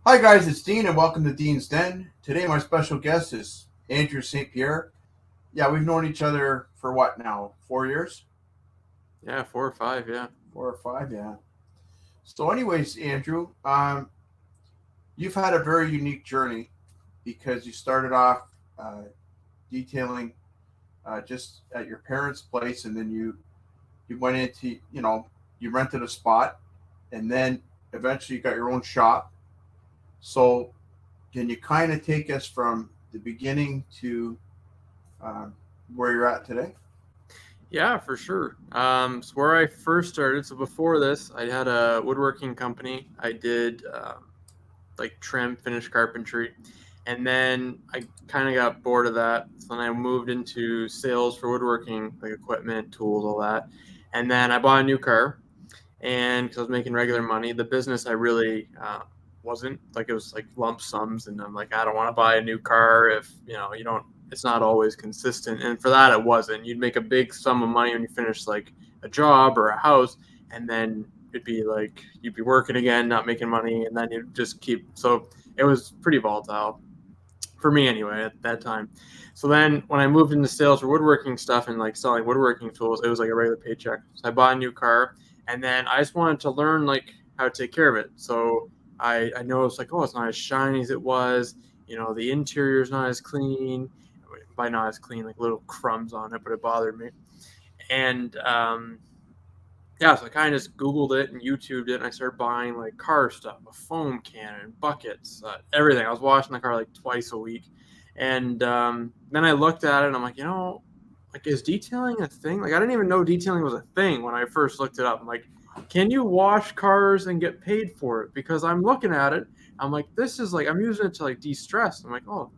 Hi guys, it's Dean and welcome to Dean's Den. Today my special guest is Andrew St-Pierre. Yeah, we've known each other for what now? 4 years? Yeah, 4 or 5. Yeah. 4 or 5, yeah. So anyways, Andrew, you've had a very unique journey because you started off uh, detailing just at your parents' place, and then you went into you rented a spot, and then eventually you got your own shop. So can you kind of take us from the beginning to um, where you're at today? Yeah, for sure. So where I first started, so before this, I had a woodworking company. I did like trim, finish carpentry, and then I kind of got bored of that. So then I moved into sales for woodworking, like equipment, tools, all that. And then I bought a new car, and because I was making regular money, the business I really wasn't like it was like lump sums, and I'm like I don't want to buy a new car if you don't. It's not always consistent, and for that it wasn't. You'd make a big sum of money when you finish like a job or a house, and then it'd be like you'd be working again, not making money, and then you'd just keep. So it was pretty volatile for me anyway at that time. So then when I moved into sales for woodworking stuff and like selling woodworking tools, it was like a regular paycheck. So I bought a new car and then I just wanted to learn like how to take care of it. So I noticed like, oh, it's not as shiny as it was. The interior is not as clean. By not as clean, like little crumbs on it, but it bothered me. And yeah, so I kind of just Googled it and YouTubed it, and I started buying like car stuff, a foam cannon, buckets, everything. I was washing the car like twice a week, and then I looked at it, and I'm like, like is detailing a thing? Like I didn't even know detailing was a thing when I first looked it up. I'm like, can you wash cars and get paid for it? Because I'm looking at it, I'm like, this is like I'm using it to like de-stress. I'm like, oh,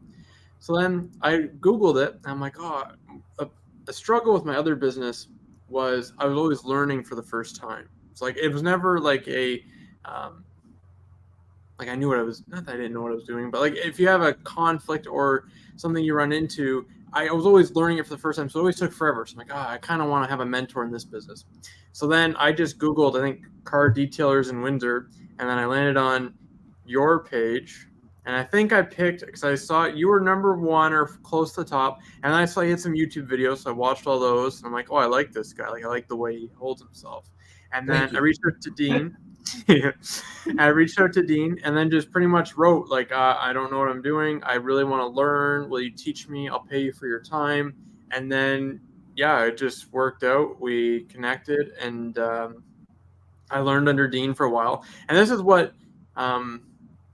so then I Googled it. And I'm like, oh, a, a struggle with my other business was I was always learning for the first time. It's like it was never um, like I knew what I was. Not that I didn't know what I was doing, but like if you have a conflict or something you run into, I was always learning it for the first time. So it always took forever. So I'm like, I kind of want to have a mentor in this business. So then I just Googled, I think, car detailers in Windsor, and then I landed on your page. And I think I picked because I saw you were number one or close to the top, and then I saw you had some YouTube videos, so I watched all those. And I'm like, oh, I like this guy. Like I like the way he holds himself. And Thank then I you. reached out to Dean. I reached out to Dean and then just pretty much wrote like, I don't know what I'm doing. I really want to learn. Will you teach me? I'll pay you for your time. And then yeah, it just worked out. We connected, and I learned under Dean for a while. And this is what a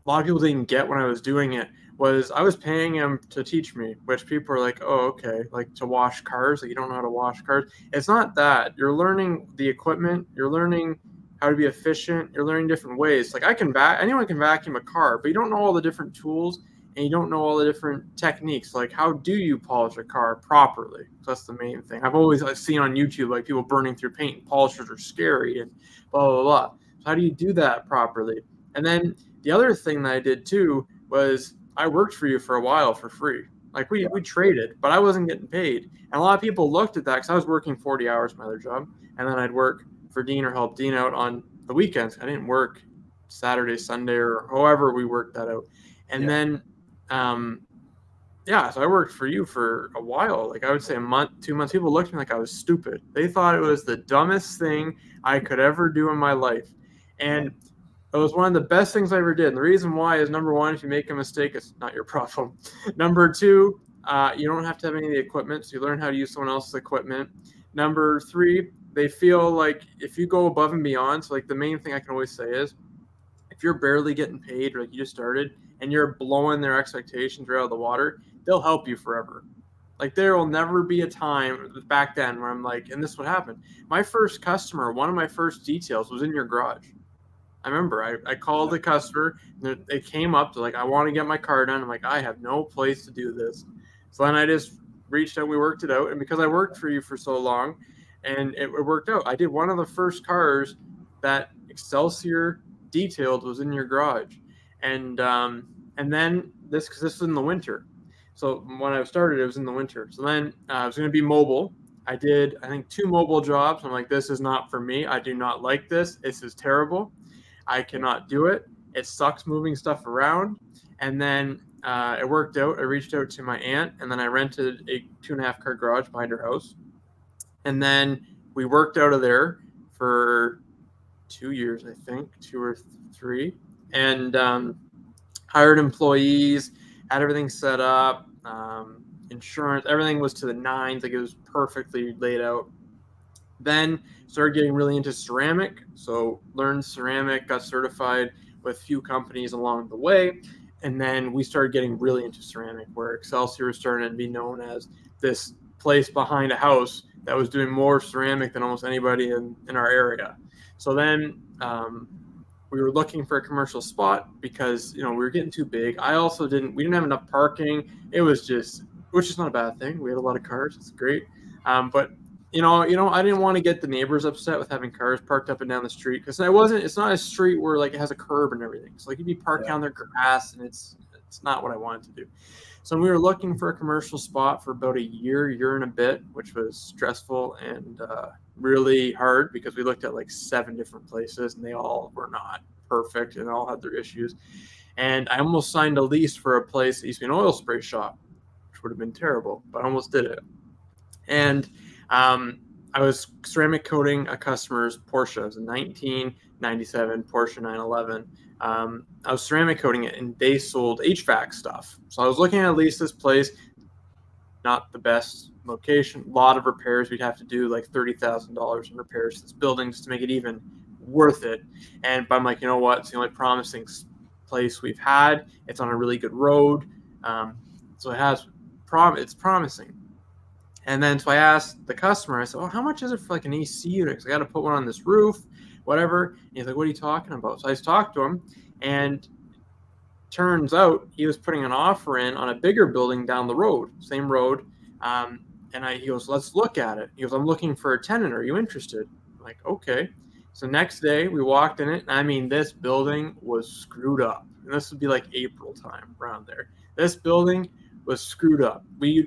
lot of people didn't get when I was doing it was I was paying him to teach me, which people are like, oh, okay, like to wash cars, like you don't know how to wash cars. It's not that. You're learning the equipment, you're learning how to be efficient, you're learning different ways. Like anyone can vacuum a car, but you don't know all the different tools and you don't know all the different techniques. Like how do you polish a car properly? So that's the main thing. I've seen on YouTube like people burning through paint and polishers are scary and blah blah blah. So how do you do that properly? And then the other thing that I did too was I worked for you for a while for free. Like we traded, but I wasn't getting paid. And a lot of people looked at that because I was working 40 hours my other job, and then I'd work for Dean or help Dean out on the weekends. I didn't work Saturday, Sunday, or however we worked that out. And Yeah. then, um, yeah, so I worked for you for a while. Like I would say a month, 2 months. People looked at me like I was stupid. They thought it was the dumbest thing I could ever do in my life. Yeah. And it was one of the best things I ever did. And the reason why is number one, if you make a mistake, it's not your problem. Number two, you don't have to have any of the equipment, so you learn how to use someone else's equipment. Number three, they feel like if you go above and beyond, so like the main thing I can always say is if you're barely getting paid or like you just started and you're blowing their expectations right out of the water, they'll help you forever. Like there will never be a time back then where I'm like, and this is what happened. My first customer, one of my first details was in your garage. I remember I called Yeah. the customer and they came up to like, I want to get my car done. I'm like, I have no place to do this. So then I just reached out, we worked it out. And because I worked for you for so long and it worked out, I did one of the first cars that Excelsior detailed was in your garage. And then because this was in the winter. So when I started, it was in the winter. So then I was going to be mobile. I did, I think, two mobile jobs. I'm like, this is not for me. I do not like this. This is terrible. I cannot do it. It sucks moving stuff around. And then it worked out. I reached out to my aunt, and then I rented a 2.5 car garage behind her house. And then we worked out of there for 2 years, I think, 2 or 3, and hired employees, had everything set up, insurance, everything was to the nines, like it was perfectly laid out. Then started getting really into ceramic, so learned ceramic, got certified with a few companies along the way, and then we started getting really into ceramic, where Excelsior was starting to be known as this place behind a house that was doing more ceramic than almost anybody in our area. So then we were looking for a commercial spot because we were getting too big. We didn't have enough parking. It was just, which is not a bad thing. We had a lot of cars. It's great. But I didn't want to get the neighbors upset with having cars parked up and down the street, because it's not a street where like it has a curb and everything. So like you'd be parked down their grass, and it's not what I wanted to do. So we were looking for a commercial spot for about a year and a bit, which was stressful and really hard, because we looked at like 7 different places and they all were not perfect and all had their issues. And I almost signed a lease for a place that used to be an oil spray shop, which would have been terrible, but I almost did it. And I was ceramic coating a customer's Porsche. It was a 1997 Porsche 911. I was ceramic coating it, and they sold HVAC stuff. So I was looking at least this place, not the best location, a lot of repairs. We'd have to do like $30,000 in repairs to this building just to make it even worth it. But I'm like, you know what? It's the only promising place we've had. It's on a really good road. So it's promising. And then so I asked the customer, I said, how much is it for like an AC unit? Because I got to put one on this roof, whatever. And he's like, what are you talking about? So I just talked to him, and turns out he was putting an offer in on a bigger building down the road, same road. He goes, let's look at it. He goes, I'm looking for a tenant. Are you interested? I'm like, okay. So next day we walked in it, and I mean, this building was screwed up. And this would be like April time around there. This building was screwed up.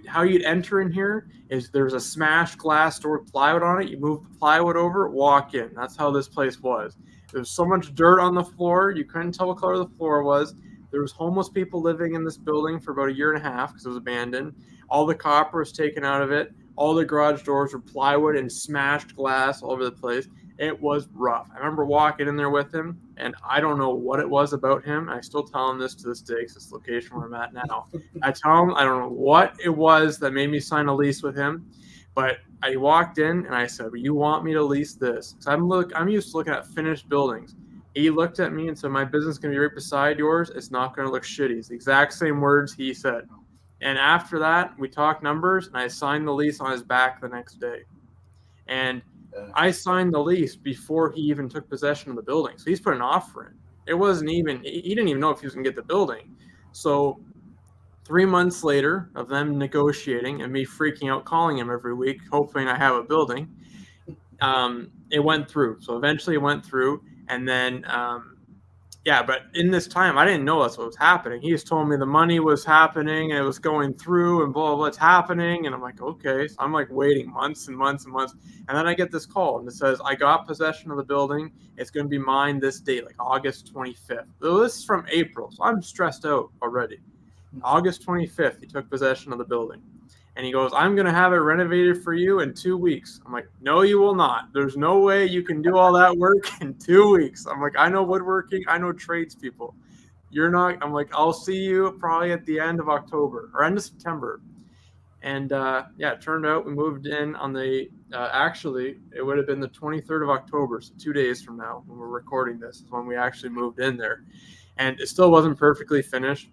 How you'd enter in here is there's a smashed glass door with plywood on it. You move the plywood over, walk in. That's how this place was. There was so much dirt on the floor, you couldn't tell what color the floor was. There was homeless people living in this building for about a year and a half because it was abandoned. All the copper was taken out of it. All the garage doors were plywood and smashed glass all over the place. It was rough. I remember walking in there with him, and I don't know what it was about him. I still tell him this to this day, because it's the location where I'm at now. I tell him I don't know what it was that made me sign a lease with him, but I walked in and I said, well, you want me to lease this? Because I'm used to looking at finished buildings. He looked at me and said, my business is going to be right beside yours. It's not going to look shitty. It's the exact same words he said. And after that, we talked numbers, and I signed the lease on his back the next day. And I signed the lease before he even took possession of the building. So he's put an offer in. He didn't even know if he was going to get the building. So 3 months later of them negotiating and me freaking out, calling him every week, hoping I have a building, it went through. So eventually it went through. And then, but in this time, I didn't know that's what was happening. He just told me the money was happening and it was going through and blah, blah, blah, it's happening. And I'm like, okay. So I'm like waiting months and months and months. And then I get this call, and it says, I got possession of the building. It's going to be mine this date, like August 25th. So this is from April. So I'm stressed out already. August 25th, he took possession of the building. And he goes, I'm going to have it renovated for you in 2 weeks. I'm like, no, you will not. There's no way you can do all that work in 2 weeks. I'm like, I know woodworking. I know tradespeople. You're not. I'm like, I'll see you probably at the end of October or end of September. And it turned out we moved in on actually, it would have been the 23rd of October. So 2 days from now, when we're recording this, is when we actually moved in there. And it still wasn't perfectly finished.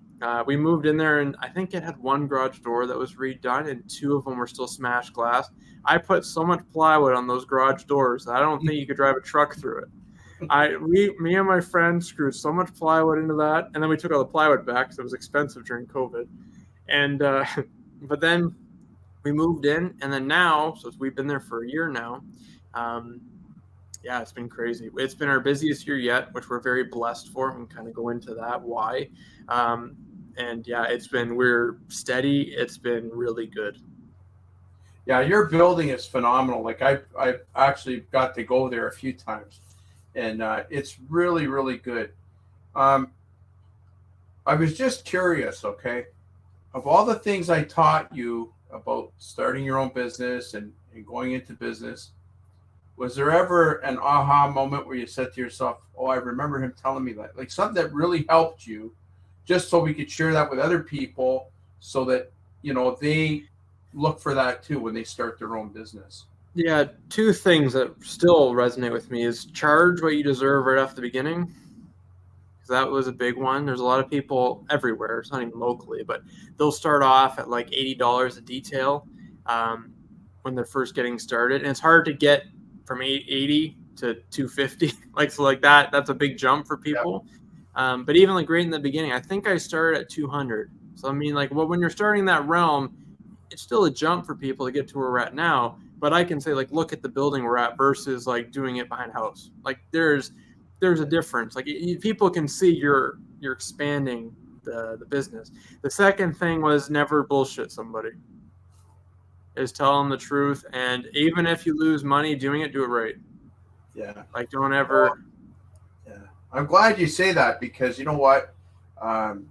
We moved in there, and I think it had 1 garage door that was redone, and 2 of them were still smashed glass. I put so much plywood on those garage doors that I don't think you could drive a truck through it. Me and my friend screwed so much plywood into that, and then we took all the plywood back because it was expensive during COVID. And but then we moved in, and then now, so we've been there for a year now. It's been crazy. It's been our busiest year yet, which we're very blessed for. We can kind of go into that why. We're steady. It's been really good. Yeah, your building is phenomenal. Like I actually got to go there a few times, and it's really, really good. Um, I was just curious, okay? Of all the things I taught you about starting your own business and going into business, was there ever an aha moment where you said to yourself, "Oh, I remember him telling me that," like something that really helped you, just so we could share that with other people, so that they look for that too when they start their own business. Yeah, two things that still resonate with me is charge what you deserve right off the beginning. Because that was a big one. There's a lot of people everywhere. It's not even locally, but they'll start off at like $80 a detail um, when they're first getting started, and it's hard to get from 80 to 250. Like that. That's a big jump for Yeah, people. But even like right in the beginning, I think I started at 200. So I mean, like, well, when you're starting that realm, it's still a jump for people to get to where we're at now. But I can say, like, look at the building we're at versus like doing it behind a house. Like there's a difference. Like people can see you're expanding the business. The second thing was never bullshit somebody. Is tell them the truth, and even if you lose money doing it, do it right. yeah. Like don't Well, ever. yeah. I'm glad you say that because you know what? Um,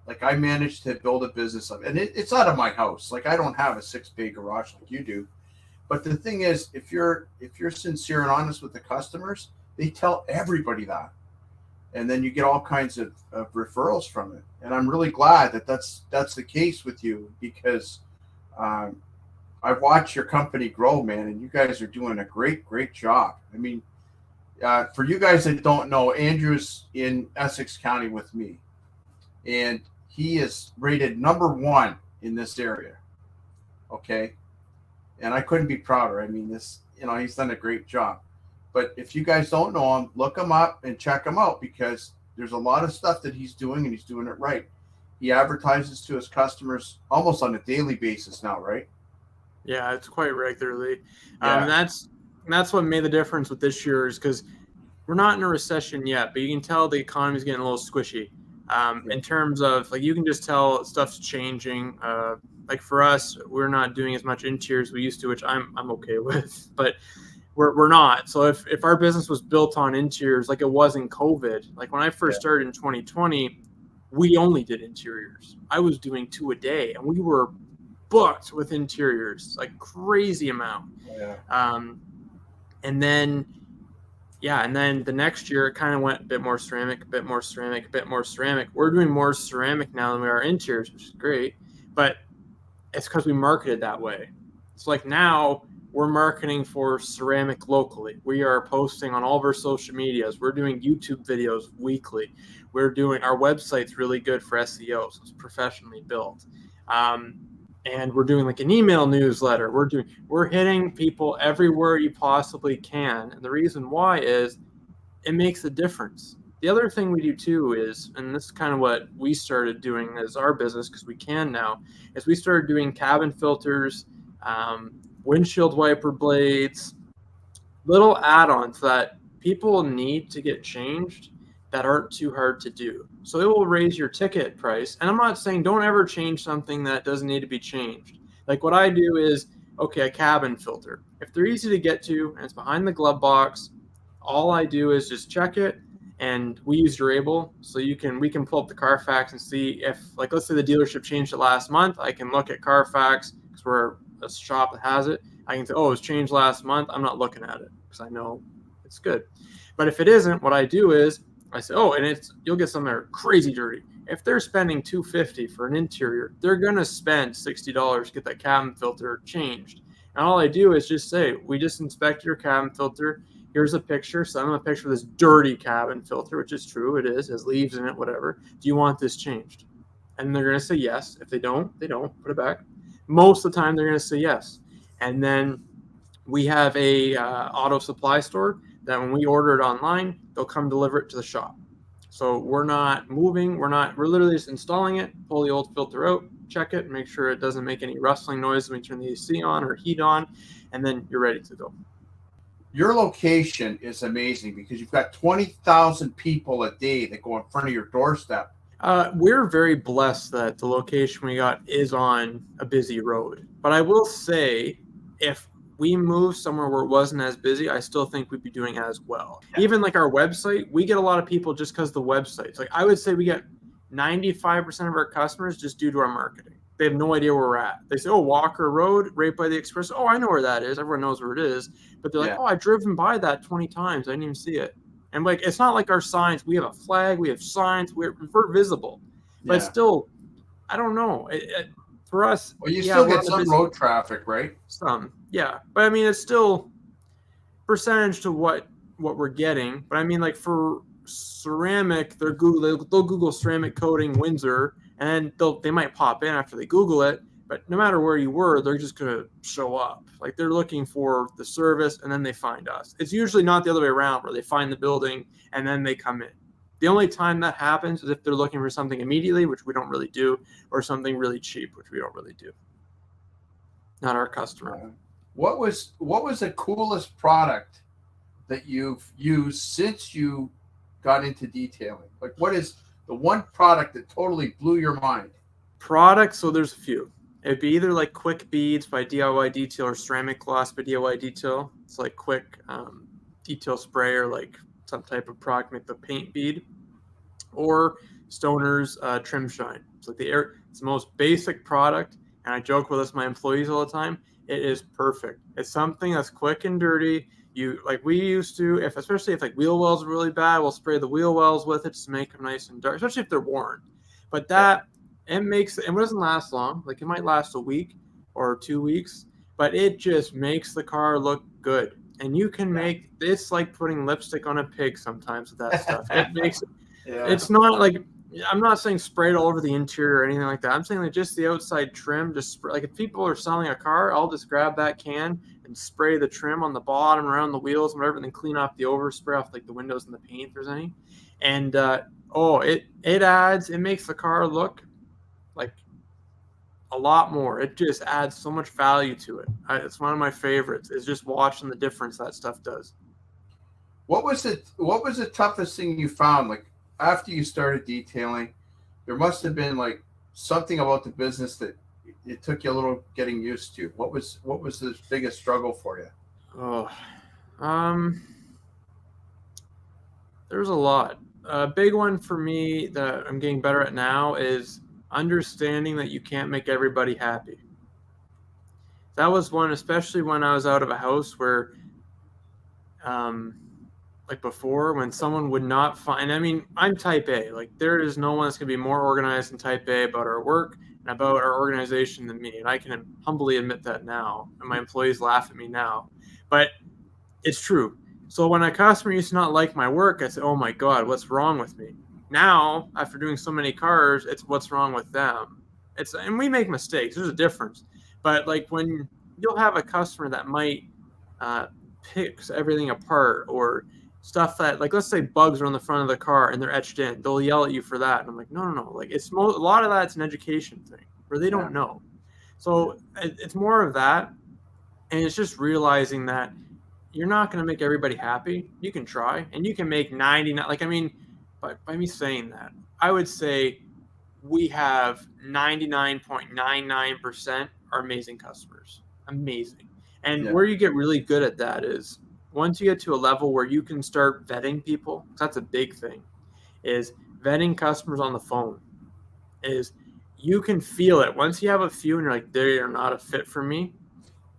like I managed to build a business of, and it's out of my house. Like I don't have a 6 bay garage like you do. But the thing is, if you're sincere and honest with the customers, they tell everybody that, and then you get all kinds of referrals from it. And I'm really glad that that's the case with you because um, I've watched your company grow, man, and you guys are doing a great job. I mean, for you guys that don't know, Andrew's in Essex County with me, and he is rated #1 in this area. Okay, and I couldn't be prouder. I mean, he's done a great job. But if you guys don't know him, look him up and check him out because there's a lot of stuff that he's doing and he's doing it right. He advertises to his customers almost on a daily basis now, right? Yeah, it's quite regularly. Yeah, That's what made the difference with this year is because we're not in a recession yet, but you can tell the economy's getting a little squishy. yeah, In terms of like, you can just tell stuff's changing. Like for us, we're not doing as much interiors as we used to, which I'm okay with, but we're not. So if our business was built on interiors like it was in COVID, like when I yeah, first started in 2020, we only did interiors. I was doing 2 a day, and we were booked with interiors, like crazy amount. yeah. Um, and then yeah, and then the next year it kind of went a bit more ceramic, a bit more ceramic, a bit more ceramic. We're doing more ceramic now than we are interiors, which is great, but it's because we marketed that way. It's like now we're marketing for ceramic locally. We are posting on all of our social medias. We're doing YouTube videos weekly. We're doing our website's really good for SEO, so it's professionally built. Um, and we're doing like an email newsletter. We're hitting people everywhere you possibly can. And the reason why is it makes a difference. The other thing we do too is, and this is kind of what we started doing as our business because we can now, is we started doing cabin filters, windshield wiper blades, little add-ons that people need to get changed that aren't too hard to do. So it will raise your ticket price. And I'm not saying don't ever change something that doesn't need to be changed. Like what I do is, okay, a cabin filter. If they're easy to get to and it's behind the glove box, all I do is just check it, and we use Durable, so we can pull up the Carfax and see if, like, let's say the dealership changed it last month. I can look at Carfax because we're a shop that has it. I can say, oh, it was changed last month. I'm not looking at it because I know it's good. But if it isn't, what I do is I say, oh, and you'll get some that are crazy dirty. If they're spending $250 for an interior, they're gonna spend $60 to get that cabin filter changed. And all I do is just say, we just inspected your cabin filter. Here's a picture. Send them a picture of this dirty cabin filter, which is true. It is, has leaves in it, whatever. Do you want this changed? And they're gonna say yes. If they don't, they don't. Put it back. Most of the time, they're gonna say yes. And then we have a auto supply store that when we order it online, they'll come deliver it to the shop. So we're not moving. We're literally just installing it, pull the old filter out, check it, make sure it doesn't make any rustling noise when you turn the AC on or heat on, and then you're ready to go. Your location is amazing because you've got 20,000 people a day that go in front of your doorstep. We're very blessed that the location we got is on a busy road. But I will say, if we moved somewhere where it wasn't as busy, I still think we'd be doing as well. Yeah. Even like our website, we get a lot of people just because the website's like, I would say we get 95% of our customers just due to our marketing. They have no idea where we're at. They say, oh, Walker Road, right by the Express. Oh, I know where that is. Everyone knows where it is. But they're like, oh, I've driven by that 20 times. I didn't even see it. And like, it's not like our signs. We have a flag. We have signs. We're visible. But still, I don't know. For us, well, you still get some road traffic, right? Some, yeah. But I mean, it's still percentage to what we're getting. But I mean, like for ceramic, they'll Google ceramic coating Windsor, and they might pop in after they Google it. But no matter where you were, they're just gonna show up. Like they're looking for the service, and then they find us. It's usually not the other way around, where they find the building and then they come in. The only time that happens is if they're looking for something immediately, which we don't really do, or something really cheap, which we don't really do. Not our customer. What was the coolest product that you've used since you got into detailing? Like, what is the one product that totally blew your mind? Products, so there's a few. It'd be either like Quick Beads by DIY Detail or Ceramic Gloss by DIY Detail. It's like quick detail spray or like some type of product, make the paint bead. Or Stoner's Trim Shine. It's like it's the most basic product, and I joke with this my employees all the time. It is perfect. It's something that's quick and dirty. We used to, especially if like wheel wells are really bad, we'll spray the wheel wells with it to make them nice and dark, especially if they're worn. But it doesn't last long. Like it might last a week or 2 weeks, but it just makes the car look good. And you can make it's like putting lipstick on a pig sometimes with that stuff. It makes it. Yeah. It's not like, I'm not saying spray it all over the interior or anything like that. I'm saying like just the outside trim. Just spray, like if people are selling a car, I'll just grab that can and spray the trim on the bottom, around the wheels, whatever, and then clean off the overspray off like the windows and the paint if there's any. And it makes the car look like a lot more. It just adds so much value to it. It's one of my favorites. Is just watching the difference that stuff does. What was the toughest thing you found? Like, after you started detailing, there must have been like something about the business that it took you a little getting used to. What was the biggest struggle for you? Oh, there's a lot. A big one for me that I'm getting better at now is understanding that you can't make everybody happy. That was one, especially when I was out of a house where, like before, when someone would not find, I mean, I'm type A. Like there is no one that's going to be more organized than type A about our work and about our organization than me. And I can humbly admit that now. And my employees laugh at me now. But it's true. So when a customer used to not like my work, I said, oh my God, what's wrong with me? Now, after doing so many cars, it's what's wrong with them. And we make mistakes. There's a difference. But like when you'll have a customer that might pick everything apart, or stuff that, like, let's say bugs are on the front of the car and they're etched in, they'll yell at you for that. And I'm like, no. Like a lot of that's an education thing where they don't know. So it's more of that. And it's just realizing that you're not going to make everybody happy. You can try, and you can make 99. Like, I mean, by me saying that, I would say we have 99.99% are amazing customers. Amazing. And where you get really good at that is once you get to a level where you can start vetting people, that's a big thing, is vetting customers on the phone. Is you can feel it. Once you have a few and you're like, they are not a fit for me,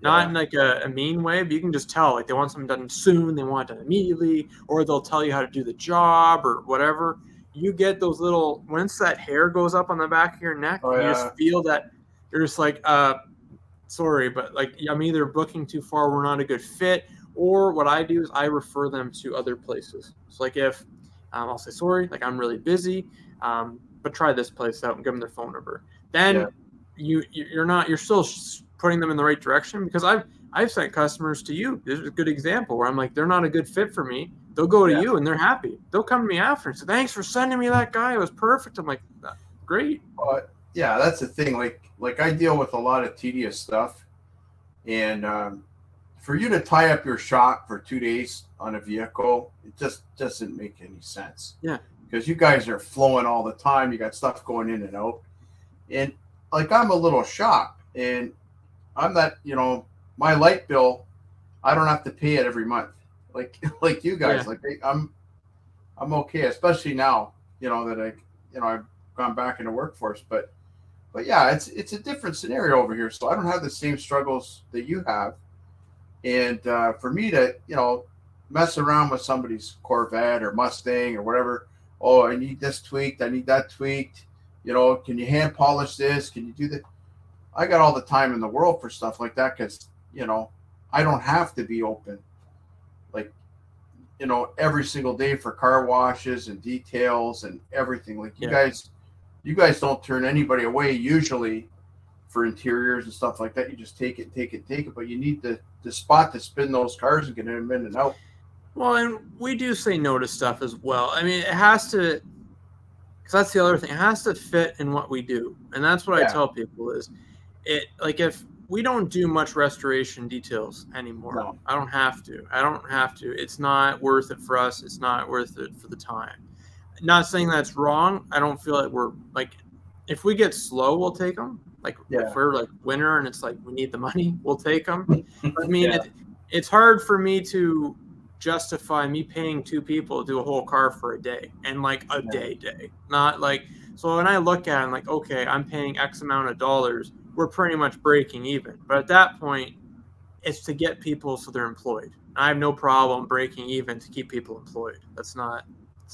not in like a mean way, but you can just tell, like they want something done soon, they want it done immediately, or they'll tell you how to do the job or whatever. You get those little, once that hair goes up on the back of your neck, you just feel that you're just like, sorry, but like I'm either booking too far, we're not a good fit, or what I do is I refer them to other places. So like if I'll say, sorry, like I'm really busy, but try this place out and give them their phone number. Then you're still putting them in the right direction, because I've sent customers to you. This is a good example where I'm like, they're not a good fit for me. They'll go to you and they're happy. They'll come to me after and say, thanks for sending me that guy. It was perfect. I'm like, great. That's the thing. Like I deal with a lot of tedious stuff, and for you to tie up your shop for 2 days on a vehicle, it just doesn't make any sense. Yeah. Because you guys are flowing all the time. You got stuff going in and out. And like I'm a little shop, and I'm not, my light bill I don't have to pay it every month, like like you guys. Yeah. Like I'm okay, especially now. That I've gone back into workforce, but yeah, it's a different scenario over here. So I don't have the same struggles that you have, and for me to mess around with somebody's Corvette or Mustang or whatever. Oh, I need this tweaked. I need that tweaked. Can you hand polish this? Can you do that? I got all the time in the world for stuff like that because I don't have to be open like every single day for car washes and details and everything. Like Yeah. you guys don't turn anybody away usually for interiors and stuff like that. You just take it, take it, take it. But you need the spot to spin those cars and get them in and out. Well, and we do say no to stuff as well. I mean, it has to, because that's the other thing. It has to fit in what we do, and that's what I Yeah. tell people is, it like if we don't do much restoration details anymore, No. I don't have to. I don't have to. It's not worth it for us. It's not worth it for the time. Not saying that's wrong. I don't feel like we're like, if we get slow, we'll take them. Like Yeah. if we're like winter and it's like we need the money, we'll take them. I mean, Yeah. it's hard for me to justify me paying two people to do a whole car for a day and like a day, not like. So when I look at it, I'm like, okay, I'm paying X amount of dollars. We're pretty much breaking even. But at that point, it's to get people so they're employed. I have no problem breaking even to keep people employed. It's not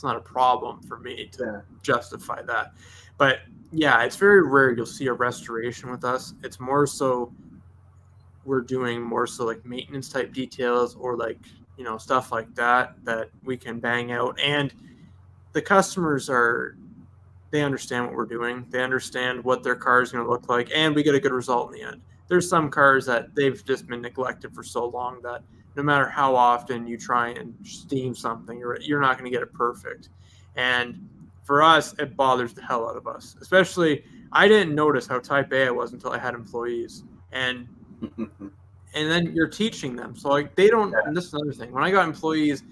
a problem for me to justify that. But yeah, it's very rare you'll see a restoration with us. It's more so we're doing more so like maintenance type details or like, stuff like that we can bang out. And the customers they understand what we're doing. They understand what their car is going to look like, and we get a good result in the end. There's some cars that they've just been neglected for so long that no matter how often you try and steam something, you're not going to get it perfect. And for us, it bothers the hell out of us. Especially, I didn't notice how type A I was until I had employees. And then you're teaching them. So like they don't, and this is another thing. When I got employees,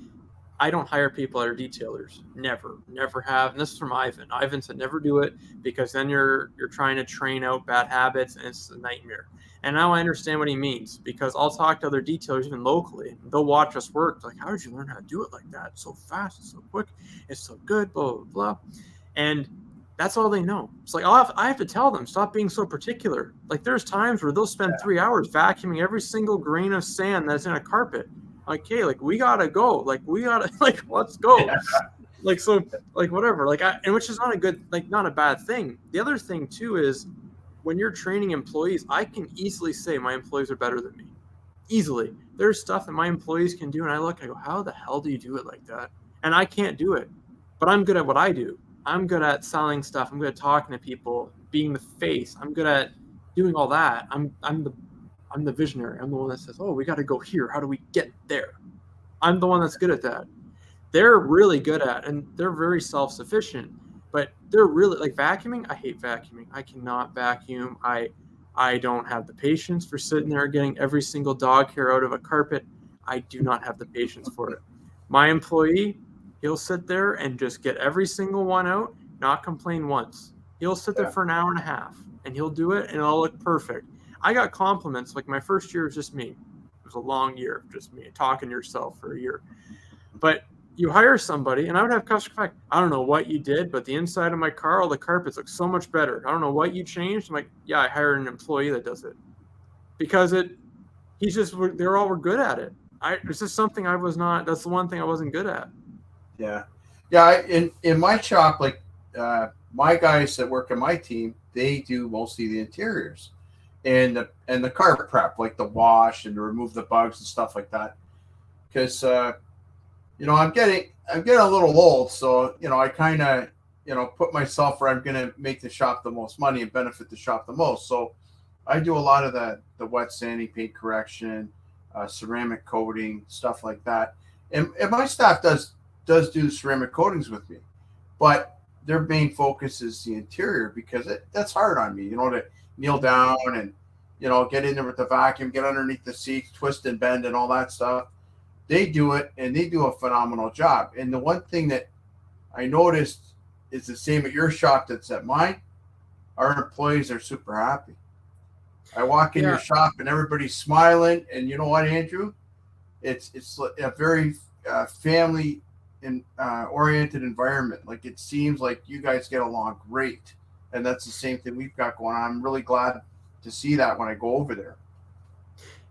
I don't hire people that are detailers. Never have. And this is from Ivan. Ivan said never do it because then you're trying to train out bad habits and it's a nightmare. And now I understand what he means because I'll talk to other detailers even locally. And they'll watch us work. Like, how did you learn how to do it like that? It's so fast, it's so quick, it's so good, blah, blah, blah. And that's all they know. It's like I have to tell them, stop being so particular. Like there's times where they'll spend 3 hours vacuuming every single grain of sand that's in a carpet. Like, hey, like we gotta go. Like we gotta like let's go. Yeah. Like so, like whatever. Like and which is not a good, like not a bad thing. The other thing too is when you're training employees, I can easily say my employees are better than me. Easily. There's stuff that my employees can do, and I go, how the hell do you do it like that? And I can't do it. But I'm good at what I do. I'm good at selling stuff. I'm good at talking to people, being the face. I'm good at doing all that. I'm the visionary. I'm the one that says, oh, we got to go here. How do we get there? I'm the one that's good at that. They're really good at, and they're very self-sufficient, but they're really like vacuuming. I hate vacuuming. I cannot vacuum. I don't have the patience for sitting there getting every single dog hair out of a carpet. I do not have the patience for it. My employee, he'll sit there and just get every single one out, not complain once. He'll sit there for an hour and a half, and he'll do it, and it'll look perfect. I got compliments. Like my first year was just me. It was a long year, just me talking to yourself for a year. But you hire somebody, and I would have customers like, I don't know what you did, but the inside of my car, all the carpets look so much better. I don't know what you changed. I'm like, yeah, I hired an employee that does it because they all were good at it. It's just something I was not. That's the one thing I wasn't good at. Yeah. In my shop, like my guys that work on my team, they do mostly the interiors and the car prep, like the wash and to remove the bugs and stuff like that. Because I'm getting a little old, so I kind of put myself where I'm going to make the shop the most money and benefit the shop the most. So I do a lot of the wet sanding, paint correction, ceramic coating, stuff like that. And my staff does do ceramic coatings with me, but their main focus is the interior because that's hard on me, to kneel down and get in there with the vacuum, get underneath the seats, twist and bend and all that stuff. They do it, and they do a phenomenal job. And the one thing that I noticed is the same at your shop that's at mine. Our employees are super happy. I walk in your shop and everybody's smiling. And you know what, Andrew? It's a very family and oriented environment. Like it seems like you guys get along great, and that's the same thing we've got going on. I'm really glad to see that when I go over there.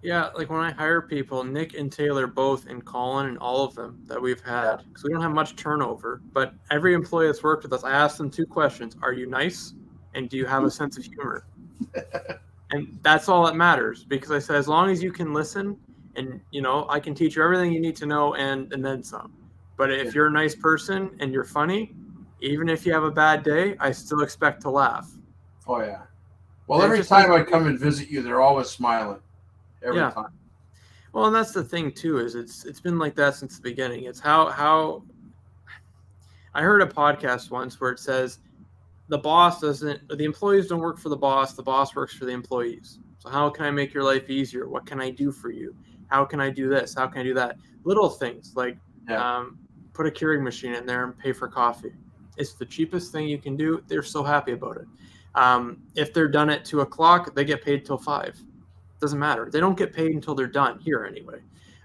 Yeah, like when I hire people, Nick and Taylor both, and Colin and all of them that we've Yeah. had, because we don't have much turnover. But every employee that's worked with us, I ask them two questions: Are you nice, and do you have a sense of humor? And that's all that matters. Because I said, as long as you can listen, and I can teach you everything you need to know, and then some. But Yeah. if you're a nice person and you're funny, even if you have a bad day, I still expect to laugh. Oh yeah. Well, It every just needs time to I be, come and visit you, they're always smiling. Every yeah. time. Well, and that's the thing too, is it's been like that since the beginning. It's how I heard a podcast once where it says the employees don't work for the boss works for the employees. So how can I make your life easier? What can I do for you? How can I do this? How can I do that? Little things like Yeah. put a Keurig machine in there and pay for coffee. It's the cheapest thing you can do. They're so happy about it. If they're done at 2 o'clock, they get paid till 5. Doesn't matter. They don't get paid until they're done here anyway.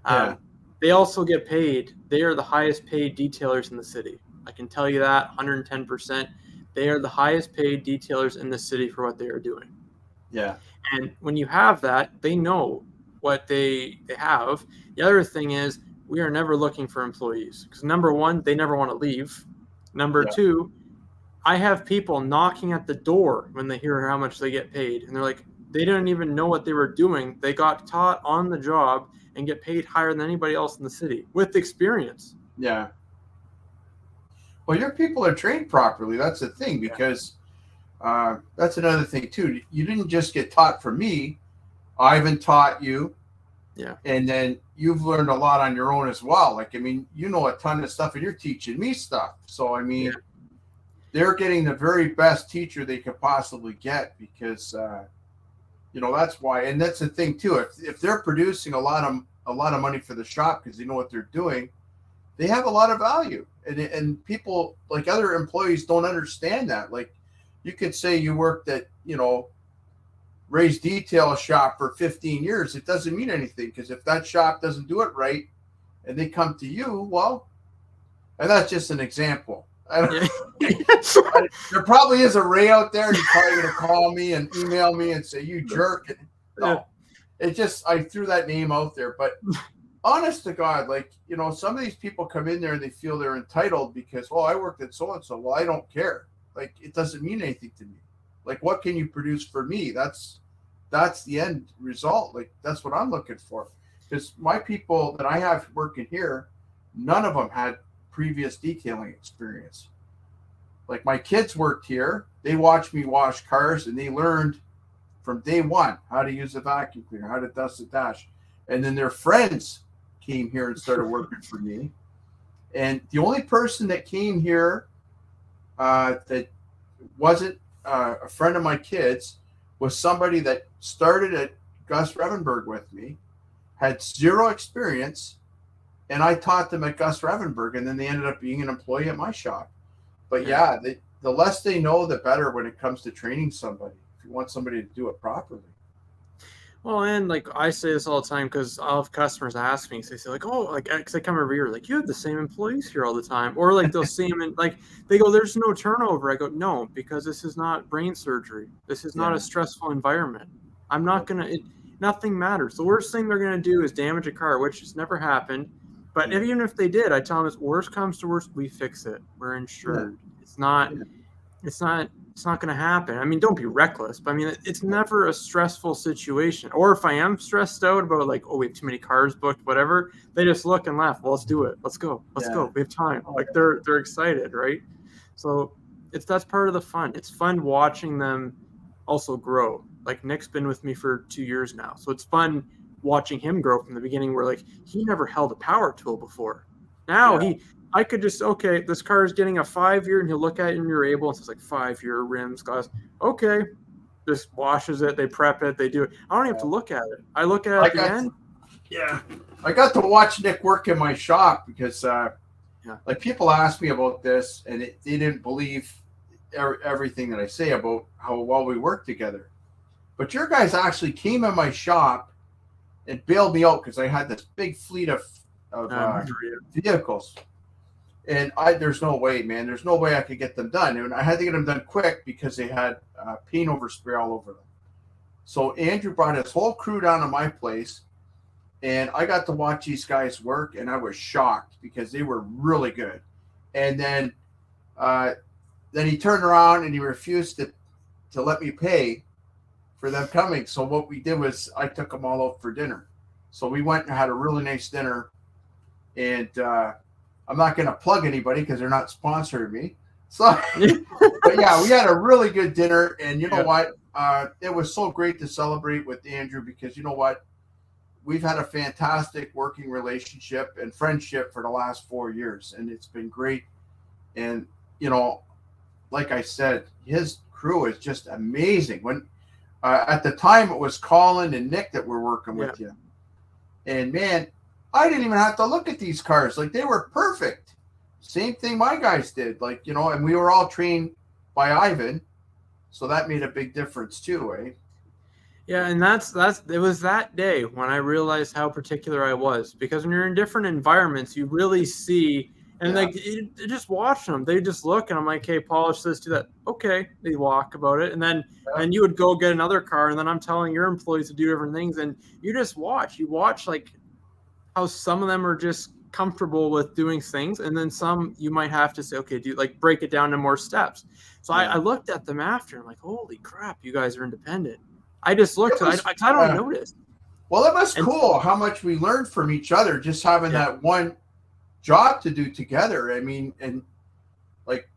Yeah. They also get paid. They are the highest paid detailers in the city. I can tell you that 110%. They are the highest paid detailers in the city for what they are doing. Yeah. And when you have that, they know what they have. The other thing is we are never looking for employees because number one, they never want to leave. Number Yeah. two, I have people knocking at the door when they hear how much they get paid. And they're like, they didn't even know what they were doing. They got taught on the job and get paid higher than anybody else in the city with experience. Yeah. Well, your people are trained properly. That's the thing, Yeah. because that's another thing too. You didn't just get taught from me. Ivan taught you, Yeah. and then you've learned a lot on your own as well. Like, I mean, you know a ton of stuff, and you're teaching me stuff. So, I mean, Yeah. they're getting the very best teacher they could possibly get, because that's why. And that's the thing too. If they're producing a lot of money for the shop because they know what they're doing, they have a lot of value. And people, like other employees, don't understand that. Like, you could say you worked at Ray's detail shop for 15 years. It doesn't mean anything, because if that shop doesn't do it right and they come to you, well, and that's just an example. Yeah. There probably is a Ray out there, and he's probably going to call me and email me and say, "You jerk." No, it just, I threw that name out there. But honest to God, like, some of these people come in there and they feel they're entitled because, well, I worked at so-and-so. Well, I don't care. Like, it doesn't mean anything to me. Like, what can you produce for me? That's the end result. Like, that's what I'm looking for. Because my people that I have working here, none of them had previous detailing experience. Like, my kids worked here. They watched me wash cars, and they learned from day one how to use a vacuum cleaner, how to dust a dash. And then their friends came here and started working for me. And the only person that came here that wasn't a friend of my kids was somebody that started at Gus Revenberg with me, had zero experience, and I taught them at Gus Revenberg, and then they ended up being an employee at my shop. But yeah, the less they know, the better when it comes to training somebody, if you want somebody to do it properly. Well, and like I say this all the time because I'll have customers ask me, so they say like, "Oh, like," because I come every year, like, "You have the same employees here all the time," or like they'll see them and like they go, "There's no turnover." I go, "No, because this is not brain surgery. This is not a stressful environment. I'm not gonna. Nothing matters. The worst thing they're gonna do is damage a car, which has never happened. But even if they did, I tell them, "If worst comes to worst, we fix it. We're insured. It's not. It's not." It's not going to happen. I mean, don't be reckless, but I mean, it's never a stressful situation. Or if I am stressed out about like, oh, we have too many cars booked, whatever, they just look and laugh. Well, let's do it. Let's go. Let's go. We have time. Like they're excited, right? So that's part of the fun. It's fun watching them also grow. Like Nick's been with me for 2 years now, so it's fun watching him grow from the beginning. Where like he never held a power tool before. Now I could just, okay, this car is getting a 5-year, and he'll look at it in your able and says like 5-year rims, glass. Okay, just washes it, they prep it, they do it. I don't even have to look at it. I look at it at the end. I got to watch Nick work in my shop because, like, people ask me about this, and they didn't believe everything that I say about how well we work together. But your guys actually came in my shop and bailed me out because I had this big fleet of Um, vehicles. And there's no way, man. There's no way I could get them done. And I had to get them done quick because they had paint overspray all over them. So Andrew brought his whole crew down to my place, and I got to watch these guys work, and I was shocked because they were really good. And then he turned around and he refused to let me pay for them coming. So what we did was I took them all out for dinner. So we went and had a really nice dinner, and I'm not going to plug anybody because they're not sponsoring me. So, but yeah, we had a really good dinner, and you know what? It was so great to celebrate with Andrew because you know what? We've had a fantastic working relationship and friendship for the last 4 years, and it's been great. And you know, like I said, his crew is just amazing. When at the time it was Colin and Nick that were working with you, and man, I didn't even have to look at these cars. Like they were perfect. Same thing my guys did. Like, you know, and we were all trained by Ivan. So that made a big difference too, eh? Yeah, and that's it was that day when I realized how particular I was, because when you're in different environments, you really see, and like just watching them, they just look and I'm like, hey, polish this, do that. Okay, they walk about it, and then and you would go get another car, and then I'm telling your employees to do different things, and you just watch. You watch like how some of them are just comfortable with doing things, and then some you might have to say, okay, do like break it down to more steps. So I looked at them after, I'm like, holy crap, you guys are independent. I just looked. I don't notice. Well, it was cool how much we learned from each other just having that one job to do together. I mean, and like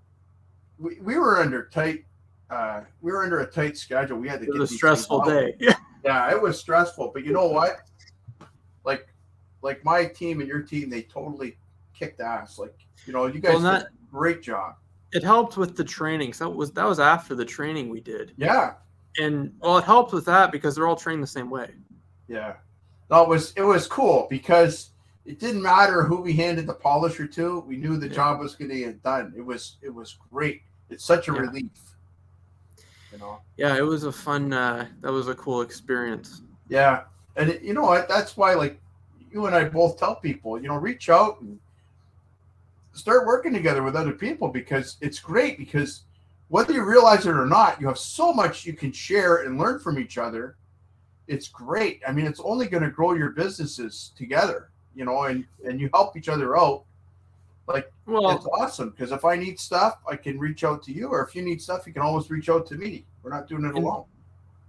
we were under tight. We were under a tight schedule. We had to. It was a stressful day. Yeah, it was stressful. But you know what? Like my team and your team, they totally kicked ass. Like, you know, you guys did a great job. It helped with the training. So that was after the training we did. Yeah. And well, it helped with that because they're all trained the same way. Yeah. No, it was cool because it didn't matter who we handed the polisher to. We knew the job was going to get done. It was great. It's such a relief. You know. Yeah, it was a fun. That was a cool experience. Yeah, and you know what? That's why, like, you and I both tell people, you know, reach out and start working together with other people because it's great. Because whether you realize it or not, you have so much you can share and learn from each other. It's great. I mean, it's only going to grow your businesses together, you know, and you help each other out. Like, it's awesome because if I need stuff, I can reach out to you, or if you need stuff, you can always reach out to me. We're not doing it alone.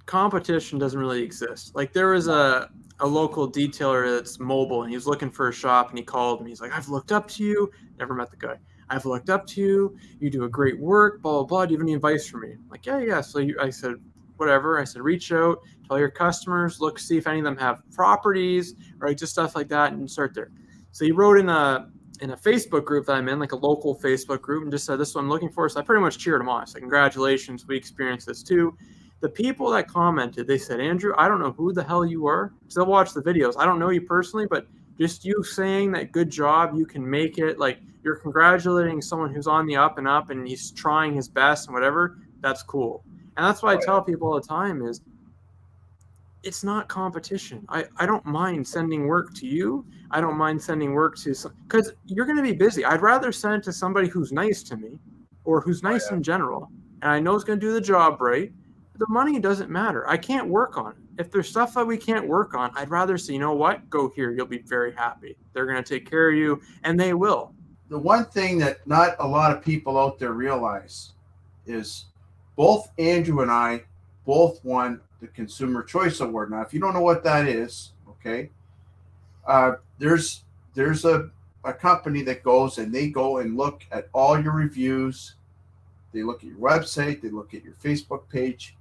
Competition doesn't really exist. Like there was a local detailer that's mobile, and he was looking for a shop, and he called me. He's like, I've looked up to you. Never met the guy. I've looked up to you. You do a great work, blah, blah, blah. Do you have any advice for me? I'm like, yeah. So I said, whatever. I said, reach out, tell your customers, look, see if any of them have properties, right? Just stuff like that, and start there. So he wrote in a Facebook group that I'm in, like a local Facebook group, and just said, this is what I'm looking for. So I pretty much cheered him on. I said, congratulations, we experienced this too. The people that commented, they said, Andrew, I don't know who the hell you are. Still watch the videos. I don't know you personally, but just you saying that good job, you can make it, like you're congratulating someone who's on the up and he's trying his best and whatever, that's cool. And that's why I tell people all the time is it's not competition. I don't mind sending work to you. I don't mind sending work to some, because you're going to be busy. I'd rather send it to somebody who's nice to me or who's nice in general. And I know it's going to do the job right. The money doesn't matter. I can't work on it. If there's stuff that we can't work on, I'd rather say, you know what? Go here. You'll be very happy. They're going to take care of you, and they will. The one thing that not a lot of people out there realize is both Andrew and I both won the Consumer Choice Award. Now, if you don't know what that is, okay, there's a company that goes and they go and look at all your reviews. They look at your website. They look at your Facebook page.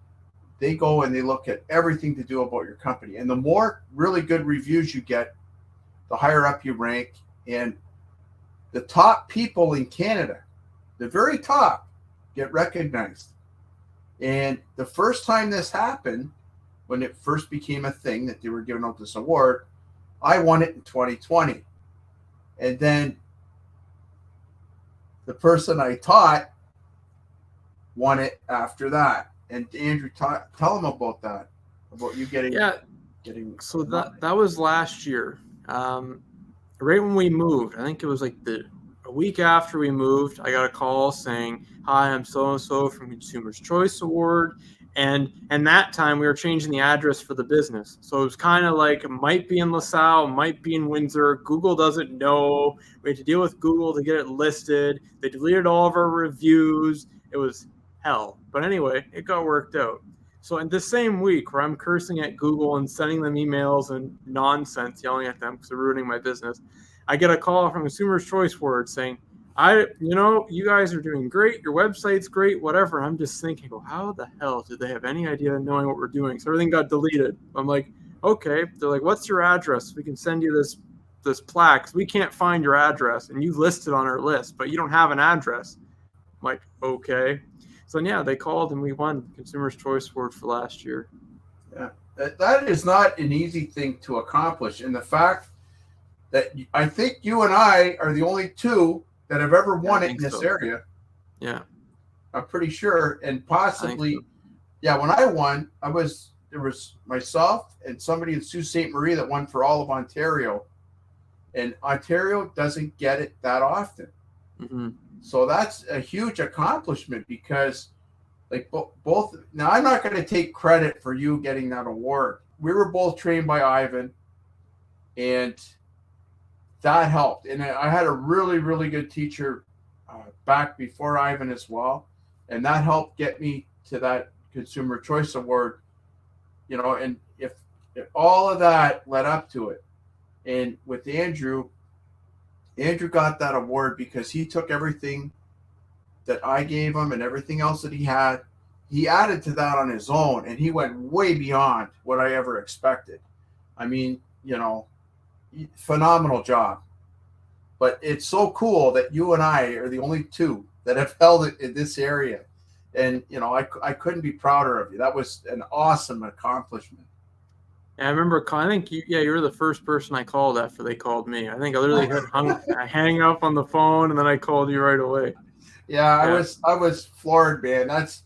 They go and they look at everything to do about your company. And the more really good reviews you get, the higher up you rank. And the top people in Canada, the very top, get recognized. And the first time this happened, when it first became a thing that they were giving out this award, I won it in 2020. And then the person I taught won it after that. And Andrew, tell them about that, about you getting. Yeah, getting? So that was last year. Right when we moved, I think it was like a week after we moved, I got a call saying, "Hi, I'm so and so from Consumers Choice Award," and that time we were changing the address for the business, so it was kind of like it might be in LaSalle, might be in Windsor. Google doesn't know. We had to deal with Google to get it listed. They deleted all of our reviews. It was hell, but anyway, it got worked out. So in the same week where I'm cursing at Google and sending them emails and nonsense, yelling at them because they're ruining my business, I get a call from Consumer's Choice Word saying, you guys are doing great. Your website's great, whatever. I'm just thinking, well, how the hell did they have any idea knowing what we're doing? So everything got deleted. I'm like, okay. They're like, what's your address? We can send you this plaque. We can't find your address, and you listed on our list, but you don't have an address. I'm like, okay. So yeah, they called and we won Consumer's Choice Award for last year. Yeah, that is not an easy thing to accomplish, and the fact that I think you and I are the only two that have ever won it in this area. Yeah, I'm pretty sure, and possibly, yeah. When I won, there was myself and somebody in Sault Ste. Marie that won for all of Ontario, and Ontario doesn't get it that often. Mm-hmm. So that's a huge accomplishment because, like, both. Now, I'm not going to take credit for you getting that award. We were both trained by Ivan, and that helped. And I had a really, really good teacher back before Ivan as well, and that helped get me to that Consumer Choice Award. And if all of that led up to it, and with Andrew got that award because he took everything that I gave him and everything else that he added to that on his own, and he went way beyond what I ever expected. I mean, phenomenal job. But it's so cool that you and I are the only two that have held it in this area. And, I couldn't be prouder of you. That was an awesome accomplishment. I remember, I think you were the first person I called after they called me. I think I literally hang up on the phone and then I called you right away. Yeah, I was floored, man. That's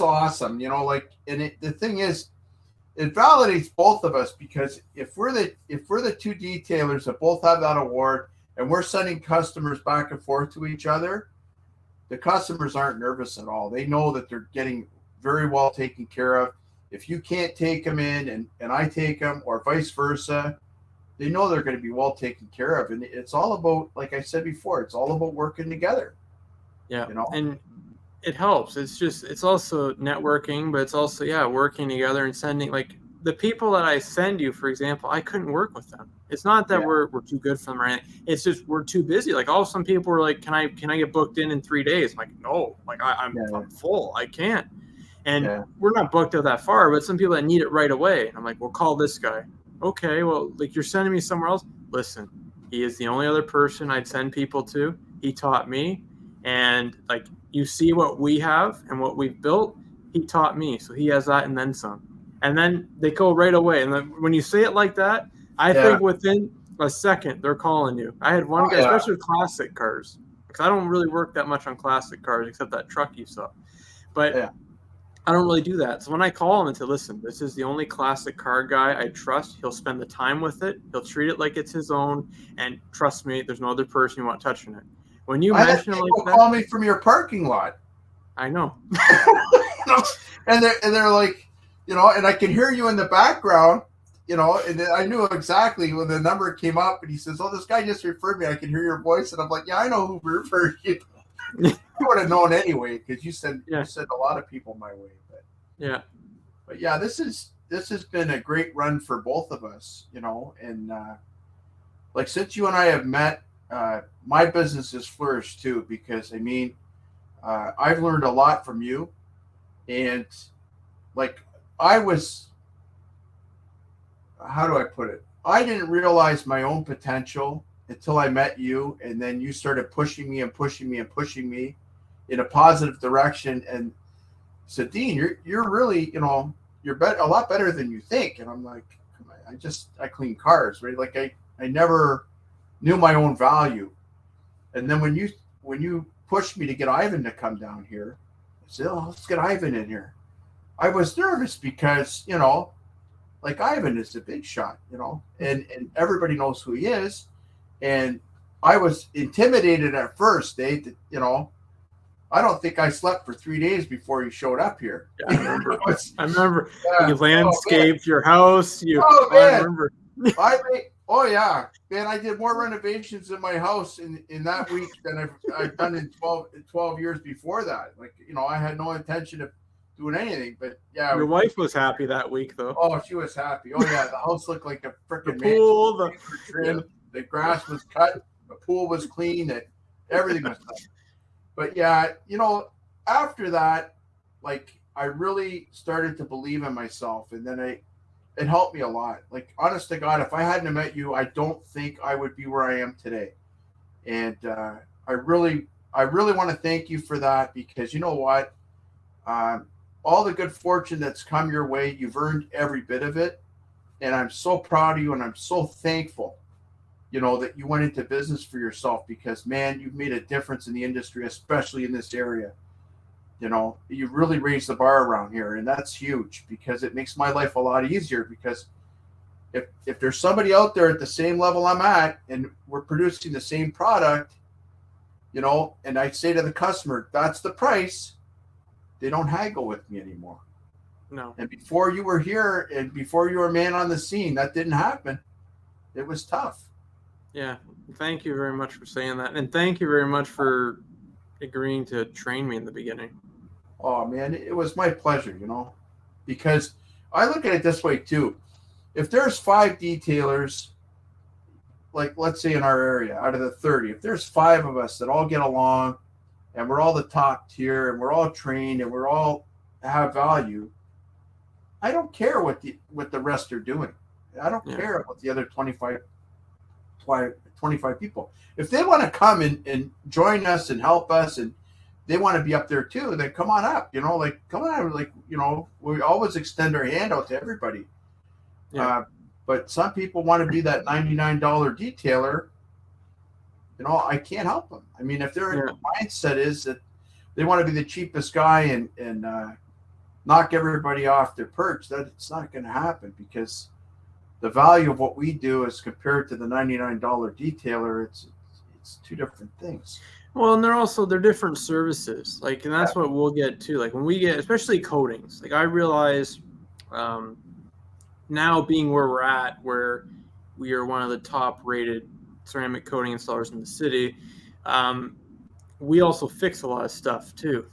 awesome. The thing is, it validates both of us because if we're the two detailers that both have that award and we're sending customers back and forth to each other, the customers aren't nervous at all. They know that they're getting very well taken care of. If you can't take them in and I take them or vice versa, they know they're going to be well taken care of. And it's all about, like I said before, it's all about working together. Yeah. And it helps. It's also networking, but it's also, working together and sending, like, the people that I send you, for example, I couldn't work with them. It's not that we're too good for them or anything. It's just we're too busy. Like, some people were like, can I get booked in 3 days? I'm like, no, like I'm full. I can't. And we're not booked out that far, but some people that need it right away. And I'm like, well, call this guy. Okay, well, like, you're sending me somewhere else. Listen, he is the only other person I'd send people to. He taught me. And, like, you see what we have and what we've built, he taught me. So he has that and then some. And then they go right away. And then when you say it like that, I think within a second, they're calling you. I had one guy, especially with classic cars, because I don't really work that much on classic cars except that truck you saw. But I don't really do that. So when I call him and say, listen, this is the only classic car guy I trust. He'll spend the time with it. He'll treat it like it's his own. And trust me, there's no other person you want touching it. When you mention it like that, call me from your parking lot. I know. And they're like, and I can hear you in the background, and I knew exactly when the number came up and he says, oh, this guy just referred me. I can hear your voice. And I'm like, yeah, I know who referred you. You would have known anyway, because you sent a lot of people my way. But yeah, this has been a great run for both of us, and like, since you and I have met, my business has flourished too, because I've learned a lot from you, and like, how do I put it? I didn't realize my own potential until I met you, and then you started pushing me in a positive direction, and said, Dean, you're really, you're a lot better than you think. And I'm like, I clean cars, right? Like, I never knew my own value. And then when you pushed me to get Ivan to come down here, I said, oh, let's get Ivan in here. I was nervous because, like Ivan is a big shot, and everybody knows who he is. And I was intimidated at first, Dave. I don't think I slept for 3 days before he showed up here. Yeah, I remember. I remember Yeah. you landscaped your house. I I remember. Yeah, man! I did more renovations in my house in that week than I've done in 12 years before that. Like, I had no intention of doing anything, but yeah. Your wife was happy that week, though. Oh, she was happy. Oh yeah, the house looked like a freaking pool. The grass was cut. The pool was clean. Everything was done. But yeah, after that, like, I really started to believe in myself, and then it helped me a lot. Like, honest to God, if I hadn't met you, I don't think I would be where I am today. And I really want to thank you for that, because you know what? All the good fortune that's come your way, you've earned every bit of it. And I'm so proud of you, and I'm so thankful, that you went into business for yourself, because, man, you've made a difference in the industry, especially in this area. You've really raised the bar around here, and that's huge, because it makes my life a lot easier. Because if there's somebody out there at the same level I'm at, and we're producing the same product, and I say to the customer, that's the price, they don't haggle with me anymore. No. And before you were here, and before you were a man on the scene, that didn't happen. It was tough. Yeah. Thank you very much for saying that. And thank you very much for agreeing to train me in the beginning. Oh, man, it was my pleasure, because I look at it this way too. If there's 5 detailers, like, let's say in our area, out of the 30, if there's 5 of us that all get along, and we're all the top tier, and we're all trained, and we're all have value, I don't care what the rest are doing. I don't care about the other 25 people. If they want to come and join us and help us, and they want to be up there too, then come on up. Come on. We always extend our hand out to everybody. Yeah. But some people want to be that $99 detailer. I can't help them. I mean, if their mindset is that they want to be the cheapest guy and knock everybody off their perch, that it's not going to happen, because the value of what we do as compared to the $99 detailer, it's 2 different things. Well, and they're different services. Like, and that's what we'll get to. Like, when we get, especially coatings, like, I realize now, being where we're at, where we are one of the top rated ceramic coating installers in the city, we also fix a lot of stuff too.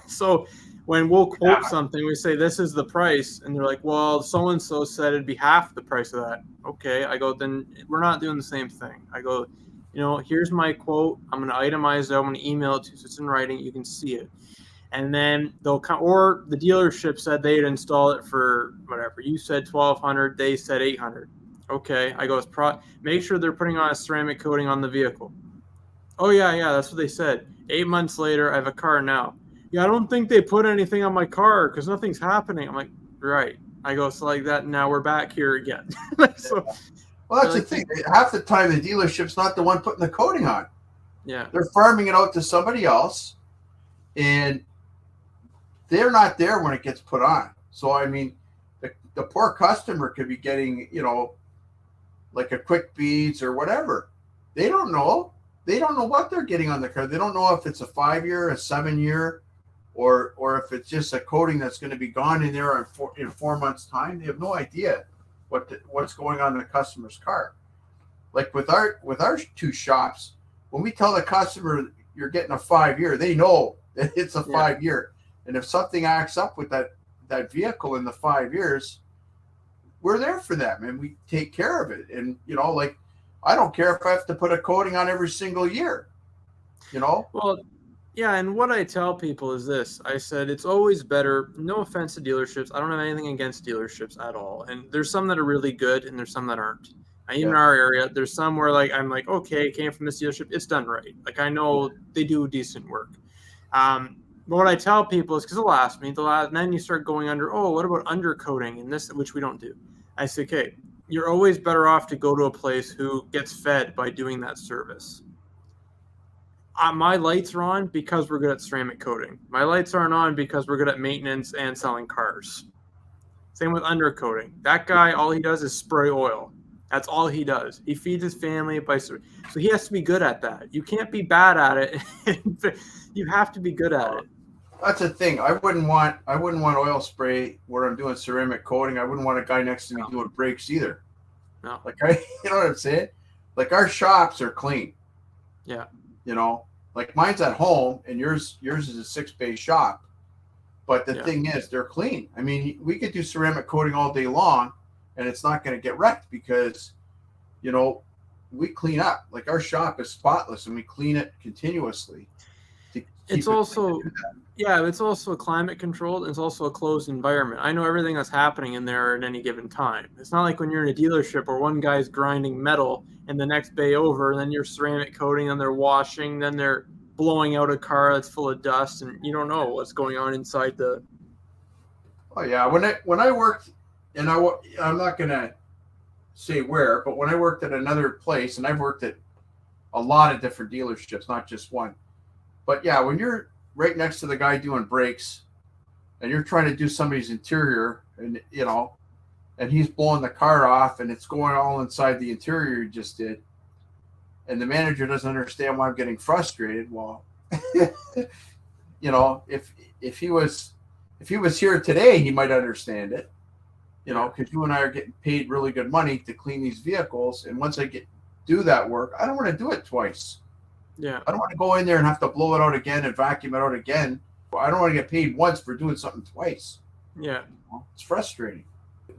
So when we'll quote something, we say, this is the price. And they're like, well, so-and-so said it'd be half the price of that. Okay. I go, then we're not doing the same thing. I go, here's my quote. I'm going to itemize it. I'm going to email it to you so it's in writing. You can see it. And then they'll come, or the dealership said they'd install it for whatever. You said $1,200. They said $800. Okay. I go, make sure they're putting on a ceramic coating on the vehicle. Oh, yeah, that's what they said. 8 months later, I have a car now. Yeah, I don't think they put anything on my car because nothing's happening. I'm like, right. I go, so like that, now we're back here again. So, well, that's the thing. Half the time, the dealership's not the one putting the coating on. Yeah. They're farming it out to somebody else, and they're not there when it gets put on. So, I mean, the poor customer could be getting, like a quick beads or whatever. They don't know. They don't know what they're getting on the car. They don't know if it's a 5-year, a 7-year, or if it's just a coating that's going to be gone in there in 4 months' time. They have no idea what's going on in the customer's car. Like with our 2 shops, when we tell the customer you're getting a 5-year, they know that it's a 5-year. And if something acts up with that vehicle in the 5 years, we're there for them and we take care of it. And like, I don't care if I have to put a coating on every single year. Well, yeah, and what I tell people is this. I said it's always better, no offense to dealerships. I don't have anything against dealerships at all. And there's some that are really good and there's some that aren't. Even in our area, there's some where I'm like, okay, it came from this dealership. It's done right. Like, I know they do decent work. But what I tell people is, because they'll ask me, and then you start going under, what about undercoating and this, which we don't do. I say, okay, you're always better off to go to a place who gets fed by doing that service. My lights are on because we're good at ceramic coating. My lights aren't on because we're good at maintenance and selling cars. Same with undercoating. That guy, all he does is spray oil. That's all he does. He feeds his family so he has to be good at that. You can't be bad at it. You have to be good at it. That's the thing. I wouldn't want oil spray where I'm doing ceramic coating. I wouldn't want a guy next to me doing brakes either. No. Like you know what I'm saying? Like our shops are clean. Yeah. You know, like mine's at home and yours is a 6-bay shop. But the thing is, they're clean. I mean, we could do ceramic coating all day long, and it's not going to get wrecked because, you know, we clean up. Like our shop is spotless, and we clean it continuously. It's also, it's also climate controlled. And it's also a closed environment. I know everything that's happening in there at any given time. It's not like when you're in a dealership where one guy's grinding metal and the next bay over, and then you're ceramic coating, and they're washing, then they're blowing out a car that's full of dust, and you don't know what's going on inside the. Oh yeah, when I worked, and I'm not gonna say where, but when I worked at another place, and I've worked at a lot of different dealerships, not just one. But yeah, when you're right next to the guy doing brakes, and you're trying to do somebody's interior, and you know, and he's blowing the car off, and it's going all inside the interior you just did, and the manager doesn't understand why I'm getting frustrated. Well, you know, if he was here today, he might understand it. You know, because you and I are getting paid really good money to clean these vehicles, and once I do that work, I don't want to do it twice. Yeah. I don't want to go in there and have to blow it out again and vacuum it out again. I don't want to get paid once for doing something twice. Yeah. It's frustrating.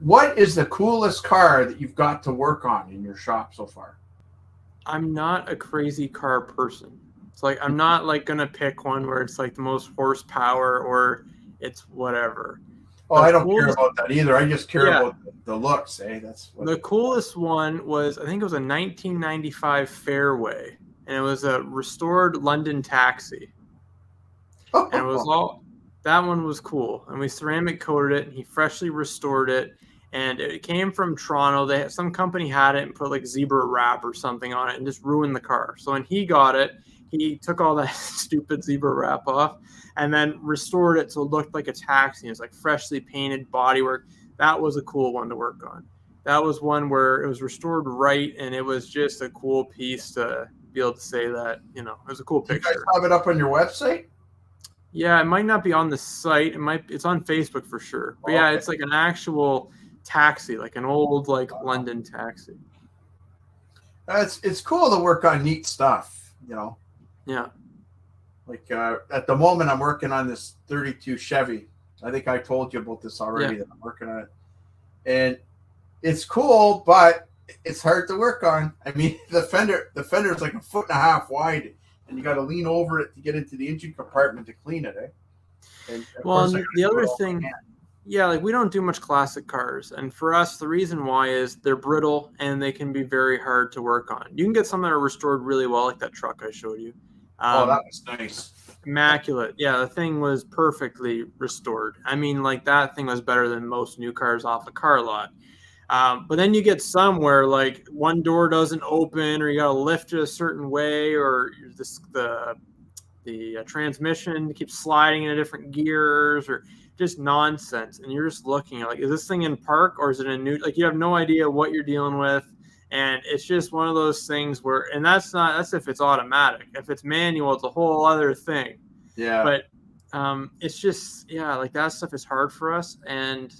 What is the coolest car that you've got to work on in your shop so far? I'm not a crazy car person. It's like I'm not like gonna pick one where it's like the most horsepower or it's whatever. Oh, I don't care about that either. I just care about the looks. That's what the coolest one was. I think it was a 1995 Fairway, and it was a restored London Taxi. And it was all that one was cool, and we ceramic coated it. And he freshly restored it. And it came from Toronto. Some company had it and put like zebra wrap or something on it and just ruined the car. So when he got it, he took all that stupid zebra wrap off and then restored it so it looked like a taxi. It was like freshly painted bodywork. That was a cool one to work on. That was one where it was restored right, and it was just a cool piece to be able to say that, you know, it was a cool picture. You guys have it up on your website? Yeah, it might not be on the site. It's on Facebook for sure. But yeah, it's like an actual taxi, like an old like London taxi. It's cool to work on neat stuff, you know. Yeah. Like at the moment, I'm working on this 32 Chevy. I think I told you about this already that I'm working on it, and it's cool, but it's hard to work on. I mean, the fender is like 1.5 feet wide, and you got to lean over it to get into the engine compartment to clean it. And well, the other thing. Yeah, like we don't do much classic cars. And for us, the reason why is they're brittle and they can be very hard to work on. You can get some that are restored really well, like that truck I showed you. Oh, that was nice. Immaculate. Yeah, the thing was perfectly restored. I mean, like that thing was better than most new cars off a car lot. But then you get some where like one door doesn't open, or you got to lift it a certain way, or the transmission keeps sliding into different gears, or just nonsense. And you're just looking at like, is this thing in park or is it in new? Like you have no idea what you're dealing with. And it's just one of those things where, and that's if it's automatic. If it's manual, it's a whole other thing. Yeah. But it's just, like that stuff is hard for us. And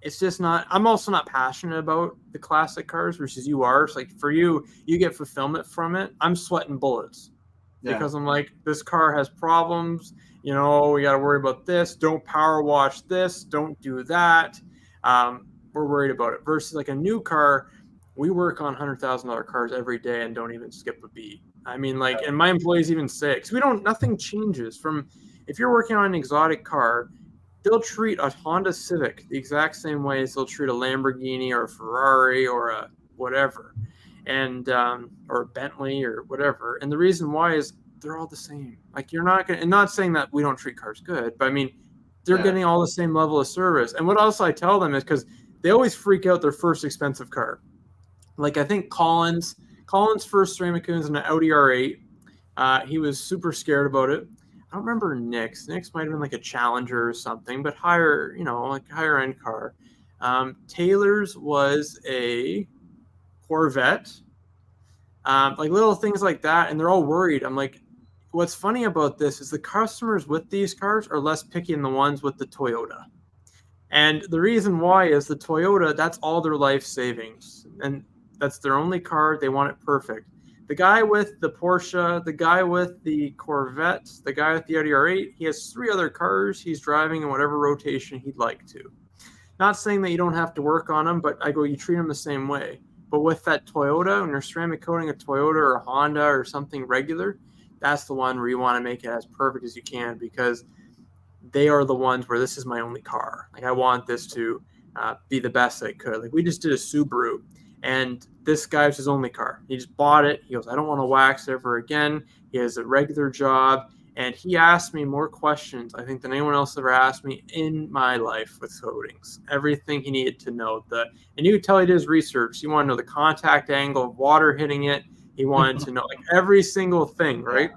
it's just not, I'm also not passionate about the classic cars versus you are. So like for you, you get fulfillment from it. I'm sweating bullets because I'm like, this car has problems. You know, we got to worry about this. Don't power wash this. Don't do that. We're worried about it. Versus like a new car, we work on $100,000 cars every day and don't even skip a beat. I mean, like, and my employees even say, because nothing changes from, if you're working on an exotic car, they'll treat a Honda Civic the exact same way as they'll treat a Lamborghini or a Ferrari or a whatever, and or a Bentley or whatever. And the reason why is they're all the same. Like you're not going to, and not saying that we don't treat cars good, but I mean, they're getting all the same level of service. And what else I tell them is because they always freak out their first expensive car. Like I think Colin's first ceramic was an Audi R8. He was super scared about it. I don't remember Nick's. Nick's might have been like a Challenger or something, but higher end car. Taylor's was a Corvette, like little things like that, and they're all worried. I'm like, what's funny about this is the customers with these cars are less picky than the ones with the Toyota. And the reason why is the Toyota, that's all their life savings. And that's their only car. They want it perfect. The guy with the Porsche, the guy with the Corvette, the guy with the Audi R8, he has 3 other cars he's driving in whatever rotation he'd like to. Not saying that you don't have to work on them, but I go, you treat them the same way. But with that Toyota, when you're ceramic coating a Toyota or a Honda or something regular, that's the one where you want to make it as perfect as you can, because they are the ones where this is my only car. Like, I want this to be the best I could. Like, we just did a Subaru, and this guy was his only car. He just bought it. He goes, I don't want to wax ever again. He has a regular job, and he asked me more questions, I think, than anyone else ever asked me in my life with coatings. Everything he needed to know. And you could tell he did his research. He wanted to know the contact angle of water hitting it. He wanted to know like every single thing, right?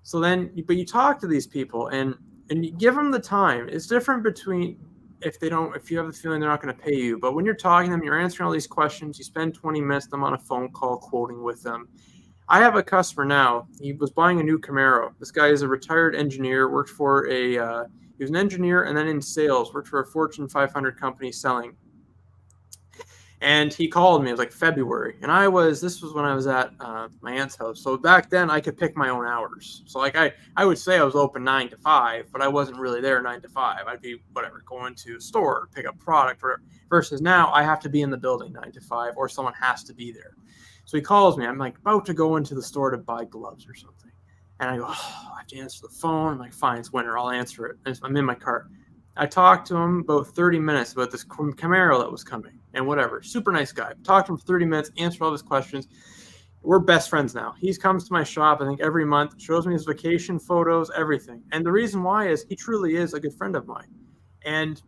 So then, but you talk to these people and you give them the time. It's different between if you have the feeling they're not going to pay you. But when you're talking to them, you're answering all these questions. You spend 20 minutes with them on a phone call, quoting with them. I have a customer now. He was buying a new Camaro. This guy is a retired engineer, worked for he was an engineer and then in sales, worked for a Fortune 500 company selling. And he called me, it was like February. And this was when I was at my aunt's house. So back then I could pick my own hours. So like I would say I was open 9 to 5, but I wasn't really there 9 to 5. I'd be going to a store, pick up product, versus now I have to be in the building 9 to 5 or someone has to be there. So he calls me. I'm like about to go into the store to buy gloves or something. And I go, I have to answer the phone. I'm like, fine, it's winter. I'll answer it. I'm in my car. I talked to him about 30 minutes about this Camaro that was coming and whatever. Super nice guy. Talked to him for 30 minutes, answered all of his questions. We're best friends now. He comes to my shop, I think, every month, shows me his vacation photos, everything. And the reason why is he truly is a good friend of mine. And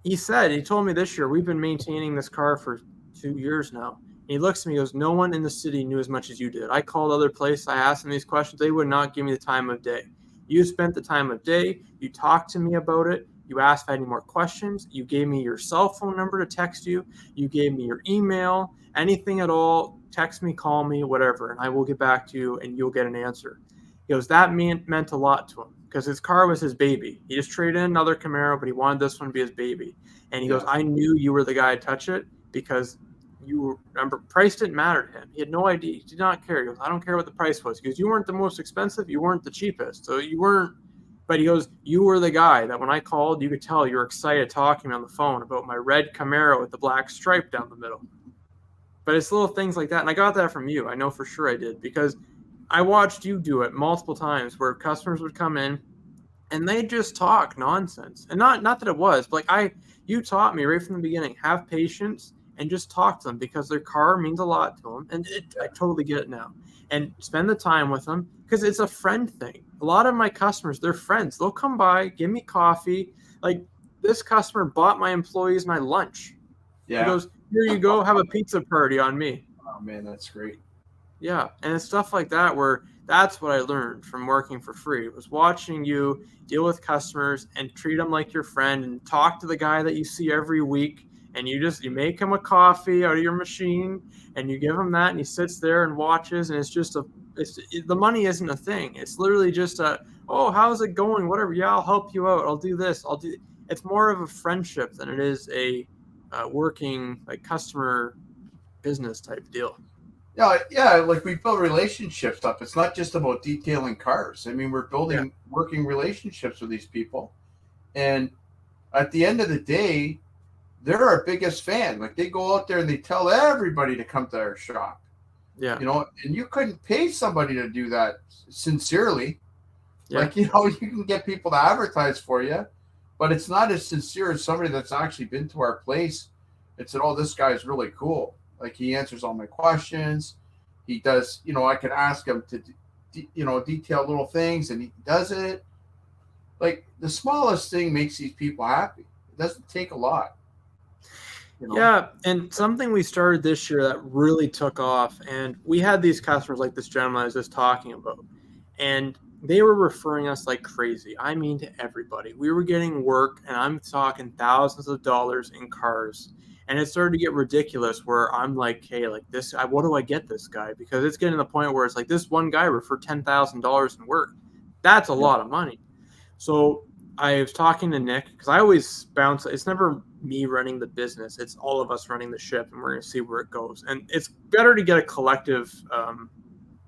he told me this year, we've been maintaining this car for 2 years now. And he looks at me and goes, no one in the city knew as much as you did. I called other places. I asked them these questions. They would not give me the time of day. You spent the time of day. You talked to me about it. You asked if I had any more questions. You gave me your cell phone number to text you. You gave me your email, anything at all. Text me, call me, whatever, and I will get back to you and you'll get an answer. He goes, that meant a lot to him because his car was his baby. He just traded in another Camaro, but he wanted this one to be his baby. And he goes, I knew you were the guy to touch it because remember, price didn't matter to him. He had no idea. He did not care. He goes, I don't care what the price was. He goes, you weren't the most expensive. You weren't the cheapest. So you weren't. But he goes, you were the guy that when I called, you could tell you were excited talking to me on the phone about my red Camaro with the black stripe down the middle. But it's little things like that. And I got that from you. I know for sure I did because I watched you do it multiple times where customers would come in and they just talk nonsense. And not that it was, but you taught me right from the beginning, have patience and just talk to them because their car means a lot to them. And I totally get it now. And spend the time with them because it's a friend thing. A lot of my customers, they're friends. They'll come by, give me coffee. Like this customer bought my employees my lunch. Yeah. He goes, here you go, have a pizza party on me. Oh man, that's great. Yeah, and it's stuff like that where that's what I learned from working for free was watching you deal with customers and treat them like your friend and talk to the guy that you see every week. And you make him a coffee out of your machine and you give him that and he sits there and watches and it's just the money isn't a thing. It's literally just how's it going? Whatever. Yeah, I'll help you out. I'll do this. It's more of a friendship than it is a working like customer business type deal. Yeah, like we build relationships up. It's not just about detailing cars. I mean, we're building working relationships with these people. And at the end of the day, they're our biggest fan. Like they go out there and they tell everybody to come to our shop. Yeah. And you couldn't pay somebody to do that sincerely. Yeah. Like, you can get people to advertise for you, but it's not as sincere as somebody that's actually been to our place and said, oh, this guy's really cool. Like he answers all my questions. He does, I could ask him to, detail little things and he does it. Like the smallest thing makes these people happy. It doesn't take a lot. Yeah, and something we started this year that really took off, and we had these customers like this gentleman I was just talking about, and they were referring us like crazy. I mean, to everybody. We were getting work, and I'm talking thousands of dollars in cars. And it started to get ridiculous where I'm like, hey, like this, what do I get this guy? Because it's getting to the point where it's like this one guy referred $10,000 in work. That's a Yeah. lot of money. So I was talking to Nick because I always bounce. It's never me running the business. It's all of us running the ship, and we're going to see where it goes. And it's better to get a collective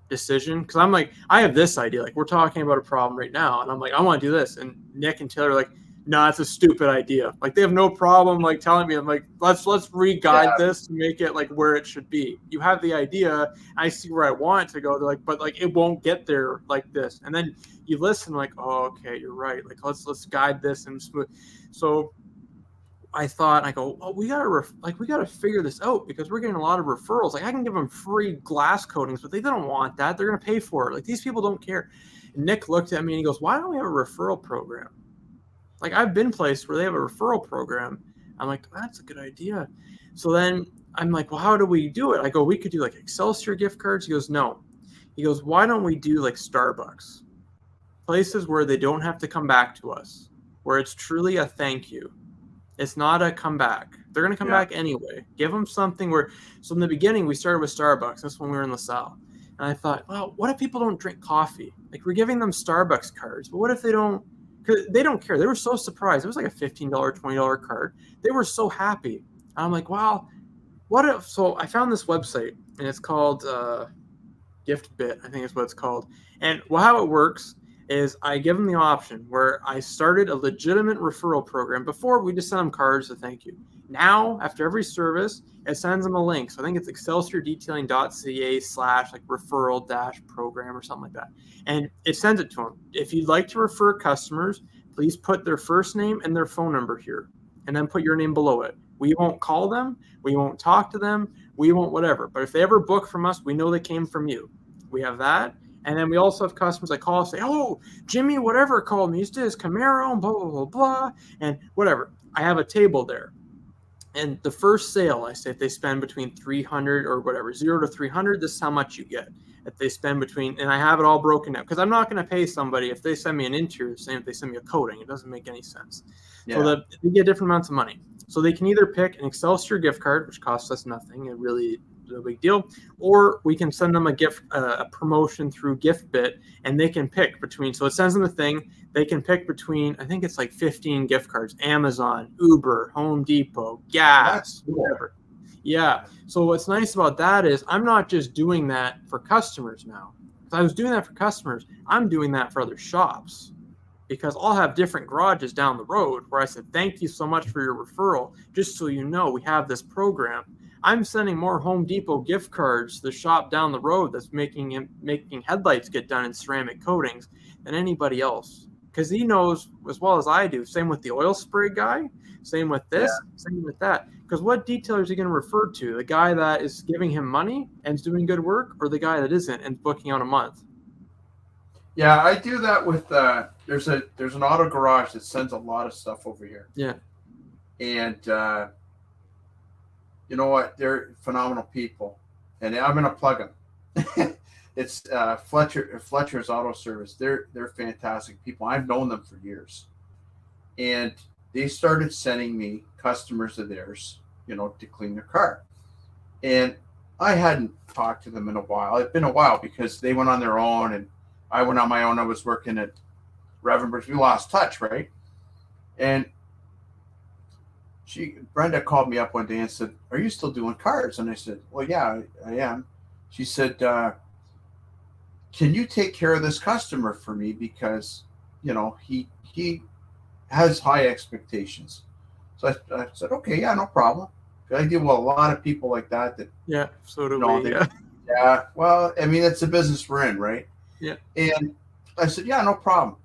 decision because I'm like, I have this idea. Like we're talking about a problem right now, and I'm like, I want to do this. And Nick and Taylor are like, no, it's a stupid idea. Like they have no problem like telling me, I'm like, let's re-guide this to make it like where it should be. You have the idea, I see where I want it to go. They're like, but like it won't get there like this. And then you listen, like, oh, okay, you're right. Like let's guide this and smooth. So I thought, I go, oh, we gotta figure this out because we're getting a lot of referrals. Like I can give them free glass coatings, but they don't want that. They're gonna pay for it. Like these people don't care. And Nick looked at me and he goes, why don't we have a referral program? Like I've been places where they have a referral program. I'm like, that's a good idea. So then I'm like, well, how do we do it? I go, we could do like Excelsior gift cards. He goes, no. He goes, why don't we do like Starbucks? Places where they don't have to come back to us, where it's truly a thank you. It's not a comeback. They're going to come back anyway. Give them something where, so in the beginning, we started with Starbucks. That's when we were in LaSalle. And I thought, well, what if people don't drink coffee? Like we're giving them Starbucks cards, but what if they don't? Because they don't care. They were so surprised. It was like a $15, $20 card. They were so happy. And I'm like, wow, what if? So I found this website, and it's called GiftBit, I think is what it's called. And how it works is I give them the option where I started a legitimate referral program. Before, we just sent them cards to thank you. Now, after every service, it sends them a link. So I think it's excelsiordetailing.ca/ like referral dash program or something like that. And it sends it to them. If you'd like to refer customers, please put their first name and their phone number here, and then put your name below it. We won't call them. We won't talk to them. We won't whatever. But if they ever book from us, we know they came from you. We have that. And then we also have customers that call and say, oh, Jimmy, whatever called me. He's to his Camaro and blah, blah, blah, blah. And whatever. I have a table there. And the first sale, I say, if they spend between 300 or whatever, 0 to 300, this is how much you get. If they spend between, and I have it all broken out, because I'm not going to pay somebody if they send me an interior, the same if they send me a coating. It doesn't make any sense. Yeah. So they get different amounts of money. So they can either pick an Excelsior gift card, which costs us nothing. It really no big deal, or we can send them a promotion through GiftBit, and they can pick between. So it sends them a thing. They can pick between, I think it's like 15 gift cards: Amazon, Uber, Home Depot, gas, whatever. Yeah. So what's nice about that is I'm not just doing that for customers now. If I was doing that for customers, I'm doing that for other shops. Because I'll have different garages down the road where I said, thank you so much for your referral. Just so you know, we have this program. I'm sending more Home Depot gift cards to the shop down the road that's making headlights get done in ceramic coatings than anybody else. Because he knows as well as I do. Same with the oil spray guy. Same with this. Same with that. Because what detailer is he going to refer to? The guy that is giving him money and is doing good work, or the guy that isn't and booking out a month? Yeah, I do that with there's an auto garage that sends a lot of stuff over here. Yeah. And you know what? They're phenomenal people, and I'm gonna plug them. It's Fletcher's Auto Service. They're fantastic people. I've known them for years, and they started sending me customers of theirs, to clean their car, and I hadn't talked to them in a while. It's been a while because they went on their own, and I went on my own. I was working at Revenbridge. We lost touch, right? And Brenda called me up one day and said, "Are you still doing cars?" And I said, "Well, yeah, I am." She said, "Can you take care of this customer for me? Because, he has high expectations." So I said, "Okay, yeah, no problem." I deal with a lot of people like that. Yeah, so do we. Yeah. Well, I mean, it's the business we're in, right? Yeah. And I said, "Yeah, no problem."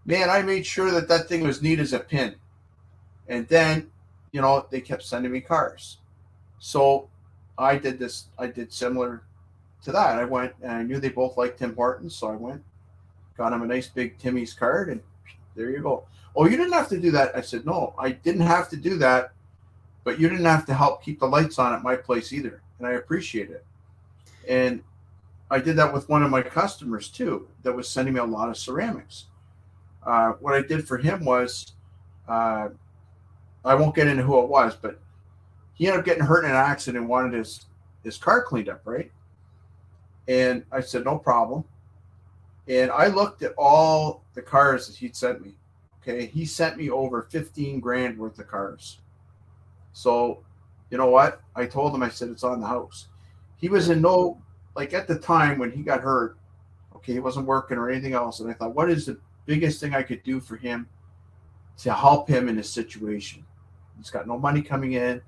Man, I made sure that thing was neat as a pin. And then, they kept sending me cars. So I did similar to that. I went, and I knew they both liked Tim Hortons. So I went, got him a nice big Timmy's card, and there you go. "Oh, you didn't have to do that." I said, "No, I didn't have to do that, but you didn't have to help keep the lights on at my place either. And I appreciate it." And I did that with one of my customers too that was sending me a lot of ceramics. What I did for him was, uh, I won't get into who it was, but he ended up getting hurt in an accident and wanted his car cleaned up, right? And I said, no problem. And I looked at all the cars that he'd sent me. Okay. He sent me over 15 grand worth of cars. So, you know what? I told him, I said, it's on the house. He was in no, like at the time when he got hurt, okay, he wasn't working or anything else. And I thought, what is the biggest thing I could do for him to help him in his situation? He's got no money coming in.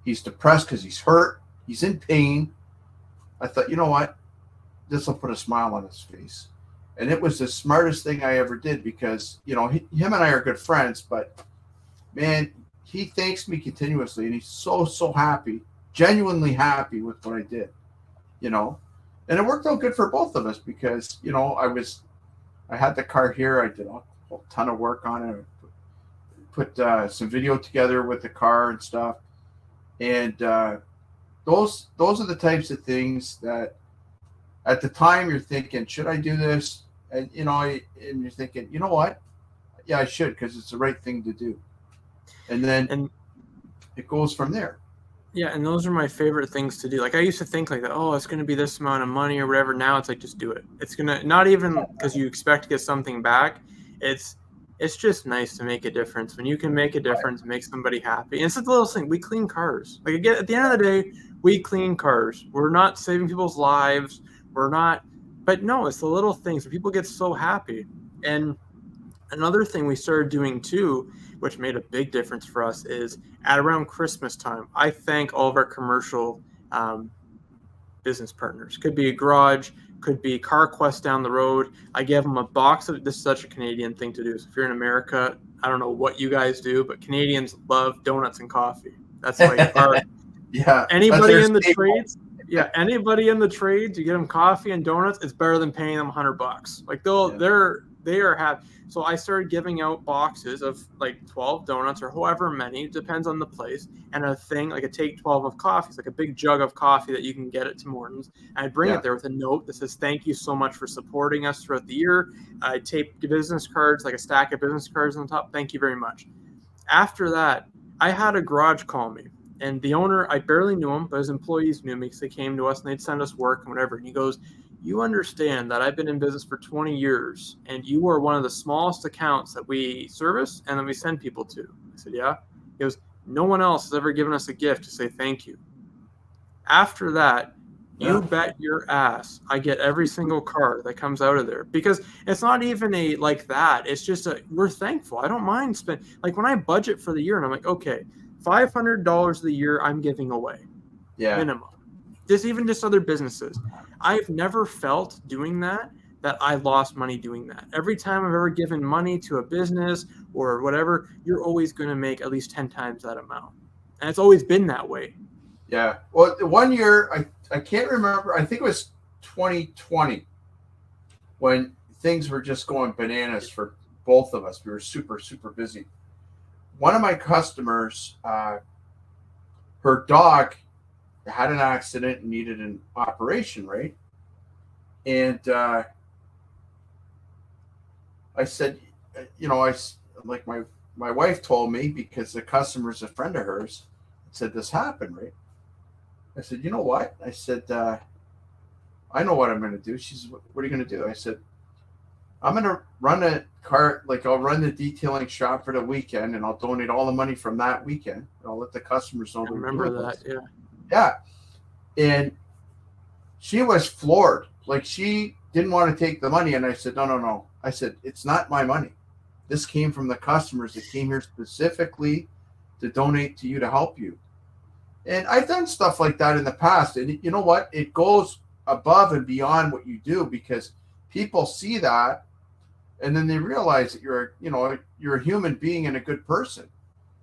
He's depressed because he's hurt. He's in pain. I thought, you know what? This will put a smile on his face. And it was the smartest thing I ever did because, you know, him and I are good friends, but man, he thanks me continuously and he's so happy, genuinely happy with what I did, you know. And it worked out good for both of us because, you know, I had the car here. I did a whole ton of work on it. Put some video together with the car and stuff. And those are the types of things that at the time you're thinking, should I do this? And, you know, and you're thinking, you know what? Yeah, I should because it's the right thing to do. And then it goes from there. Yeah, and those are my favorite things to do. Like I used to think like that, oh, it's going to be this amount of money or whatever. Now it's like, just do it. It's going to, not even because you expect to get something back. It's just nice to make a difference. When you can make a difference, make somebody happy. And it's just the little thing. We clean cars. Like again, at the end of the day, we clean cars. We're not saving people's lives. We're not, but no, it's the little things. People get so happy. And another thing we started doing too, which made a big difference for us, is at around Christmas time, I thank all of our commercial business partners. Could be a garage, could be CarQuest down the road. I give them a box of, this is such a Canadian thing to do. So if you're in America, I don't know what you guys do, but Canadians love donuts and coffee. That's like our, yeah. Anybody in the trades. Yeah, anybody in the trades, you get them coffee and donuts, it's better than paying them $100. Like they are happy. So I started giving out boxes of like 12 donuts or however many, depends on the place, and a thing like a take 12 of coffee. It's like a big jug of coffee that you can get at Tim Hortons. And I bring it there with a note that says, thank you so much for supporting us throughout the year. I tape business cards, like a stack of business cards on top. Thank you very much. After that, I had a garage call me. And the owner, I barely knew him, but his employees knew me because they came to us and they'd send us work and whatever. And he goes, you understand that I've been in business for 20 years and you are one of the smallest accounts that we service and that we send people to. I said, yeah. He goes, no one else has ever given us a gift to say thank you. After that, you bet your ass I get every single car that comes out of there, because it's not even a like that. It's just we're thankful. I don't mind spending, like when I budget for the year and I'm like, okay, $500 a year I'm giving away, minimum. Just other businesses. I've never felt doing that I lost money doing that. Every time I've ever given money to a business or whatever, you're always going to make at least 10 times that amount. And it's always been that way. Yeah. Well, one year, I can't remember. I think it was 2020 when things were just going bananas for both of us. We were super busy. One of my customers, her dog had an accident and needed an operation, right? And I said, you know, like my wife told me, because the customer's a friend of hers, said this happened, right? I said, you know what? I said, I know what I'm going to do. She said, what are you going to do? I said, I'm going to run a car, like I'll run the detailing shop for the weekend and I'll donate all the money from that weekend. And I'll let the customers know. I remember that, yeah. Yeah. And she was floored. Like she didn't want to take the money. And I said, no. I said, it's not my money. This came from the customers that came here specifically to donate to you, to help you. And I've done stuff like that in the past. And you know what? It goes above and beyond what you do, because people see that and then they realize that you're a human being and a good person,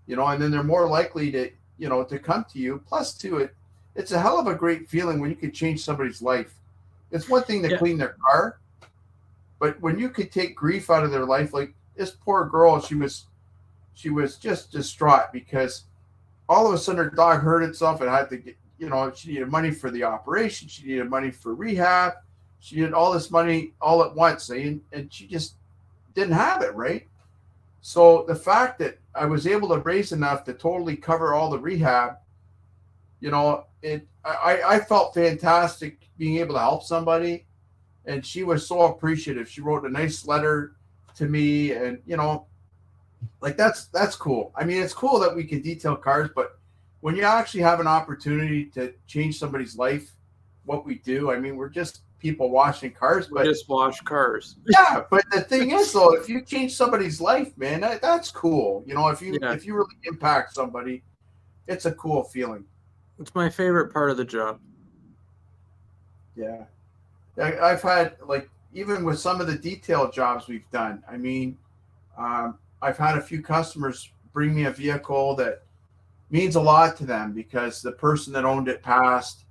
and then they're more likely to, to come to you. Plus too, it's a hell of a great feeling when you can change somebody's life. It's one thing to clean their car, but when you could take grief out of their life, like this poor girl, she was just distraught because all of a sudden her dog hurt itself and had to get, she needed money for the operation. She needed money for rehab. she had all this money all at once, and she just didn't have it, right? So the fact that I was able to raise enough to totally cover all the rehab, I felt fantastic being able to help somebody, and she was so appreciative. She wrote a nice letter to me, and like that's cool. I mean, it's cool that we can detail cars, but when you actually have an opportunity to change somebody's life, what we do, I mean, we're just people washing cars, We but just wash cars. yeah, but the thing is though, if you change somebody's life, man, that's cool. Yeah, If you really impact somebody, it's a cool feeling. it's my favorite part of the job. Yeah. I've had, like, even with some of the detail jobs we've done, I mean, I've had a few customers bring me a vehicle that means a lot to them because the person that owned it passed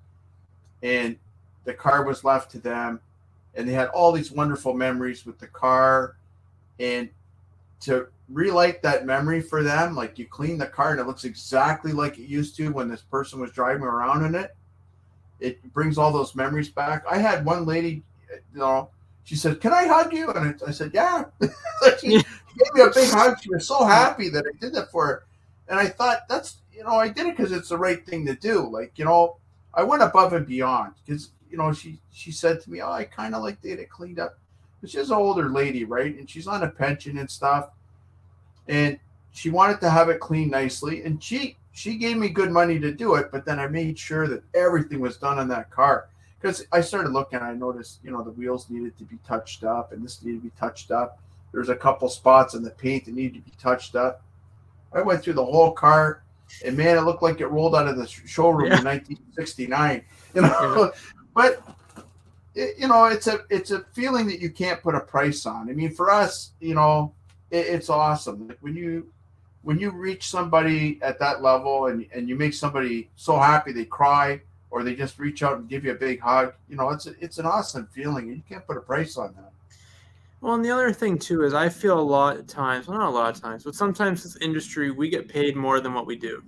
and the car was left to them, and they had all these wonderful memories with the car. And to relight that memory for them, like you clean the car and it looks exactly like it used to when this person was driving around in it. It brings all those memories back. I had one lady, she said, "Can I hug you?" And I said, "Yeah." She gave me a big hug. She was so happy that I did that for her. And I thought, I did it because it's the right thing to do. Like, I went above and beyond because, she said to me, "Oh, I kind of like to get it cleaned up." But she's an older lady, right? And she's on a pension and stuff. And she wanted to have it cleaned nicely. And she gave me good money to do it, but then I made sure that everything was done on that car because I started looking. I noticed, the wheels needed to be touched up, and this needed to be touched up. There's a couple spots on the paint that needed to be touched up. I went through the whole car, and man, it looked like it rolled out of the showroom in 1969. Yeah. But it's a feeling that you can't put a price on. I mean, for us, it's awesome. Like when you reach somebody at that level and you make somebody so happy they cry or they just reach out and give you a big hug, it's an awesome feeling, and you can't put a price on that. Well, and the other thing too is I feel a lot of times, well, not a lot of times, but sometimes this industry we get paid more than what we do.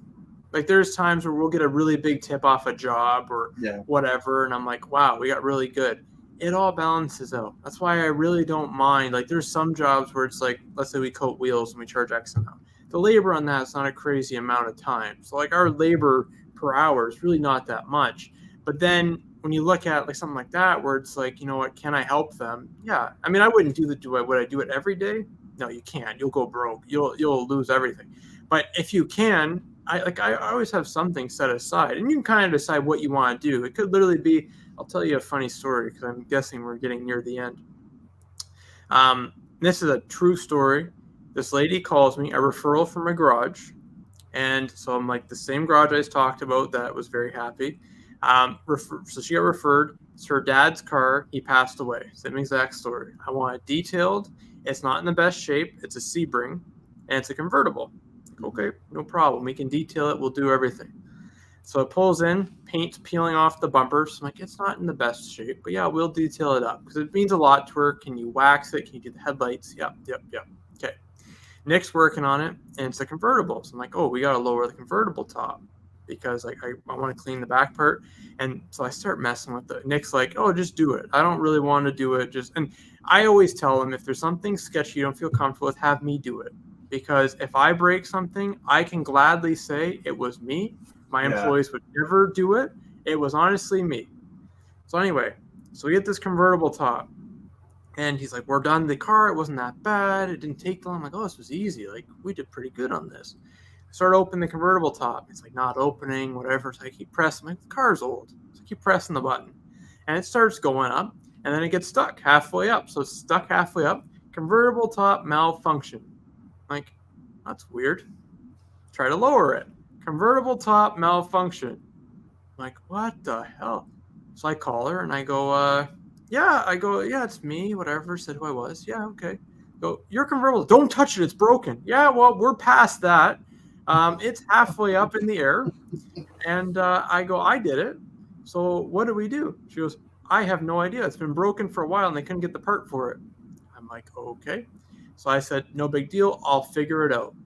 Like there's times where we'll get a really big tip off a job or Yeah. whatever, and I'm like, wow, we got really good. It all balances out. That's why I really don't mind. Like there's some jobs where it's like, let's say we coat wheels and we charge X amount. The labor on that is not a crazy amount of time. So like our labor per hour is really not that much. But then when you look at like something like that, where it's like, you know what, can I help them? Yeah. I mean, I wouldn't would I do it every day? No, you can't. You'll go broke. You'll lose everything. But if you can, I always have something set aside, and you can kind of decide what you want to do. It could literally be, I'll tell you a funny story because I'm guessing we're getting near the end. This is a true story. This lady calls me, a referral from a garage. And so I'm like, the same garage I just talked about that was very happy. So she got referred. It's her dad's car. He passed away. Same exact story. I want it detailed. It's not in the best shape. It's a Sebring, and it's a convertible. Okay, no problem. We can detail it. We'll do everything. So it pulls in, paint's peeling off the bumpers. I'm like, it's not in the best shape, but yeah, we'll detail it up because it means a lot to her. Can you wax it? Can you do the headlights? Yep. Okay. Nick's working on it, and it's a convertible. So I'm like, oh, we got to lower the convertible top because like I want to clean the back part. And so I start messing with it. Nick's like, oh, just do it. I don't really want to do it. And I always tell him if there's something sketchy you don't feel comfortable with, have me do it. Because if I break something, I can gladly say it was me. My employees would never do it. It was honestly me. So anyway, so we get this convertible top. And he's like, we're done the car. It wasn't that bad. It didn't take long. I'm like, oh, this was easy. Like, we did pretty good on this. I start opening the convertible top. It's like not opening, whatever. So I keep pressing. I'm like, the car's old. So I keep pressing the button. And it starts going up. And then it gets stuck halfway up. So it's stuck halfway up. Convertible top malfunction. I'm like, that's weird. Try to lower it. Convertible top malfunction. I'm like, what the hell? So I call her and I go, yeah, it's me, whatever. Said who I was. Yeah, okay. Go, your convertible. Don't touch it. It's broken. Yeah, well, we're past that. It's halfway up in the air. And I go, I did it. So what do we do? She goes, I have no idea. It's been broken for a while and they couldn't get the part for it. I'm like, okay. So I said, no big deal. I'll figure it out.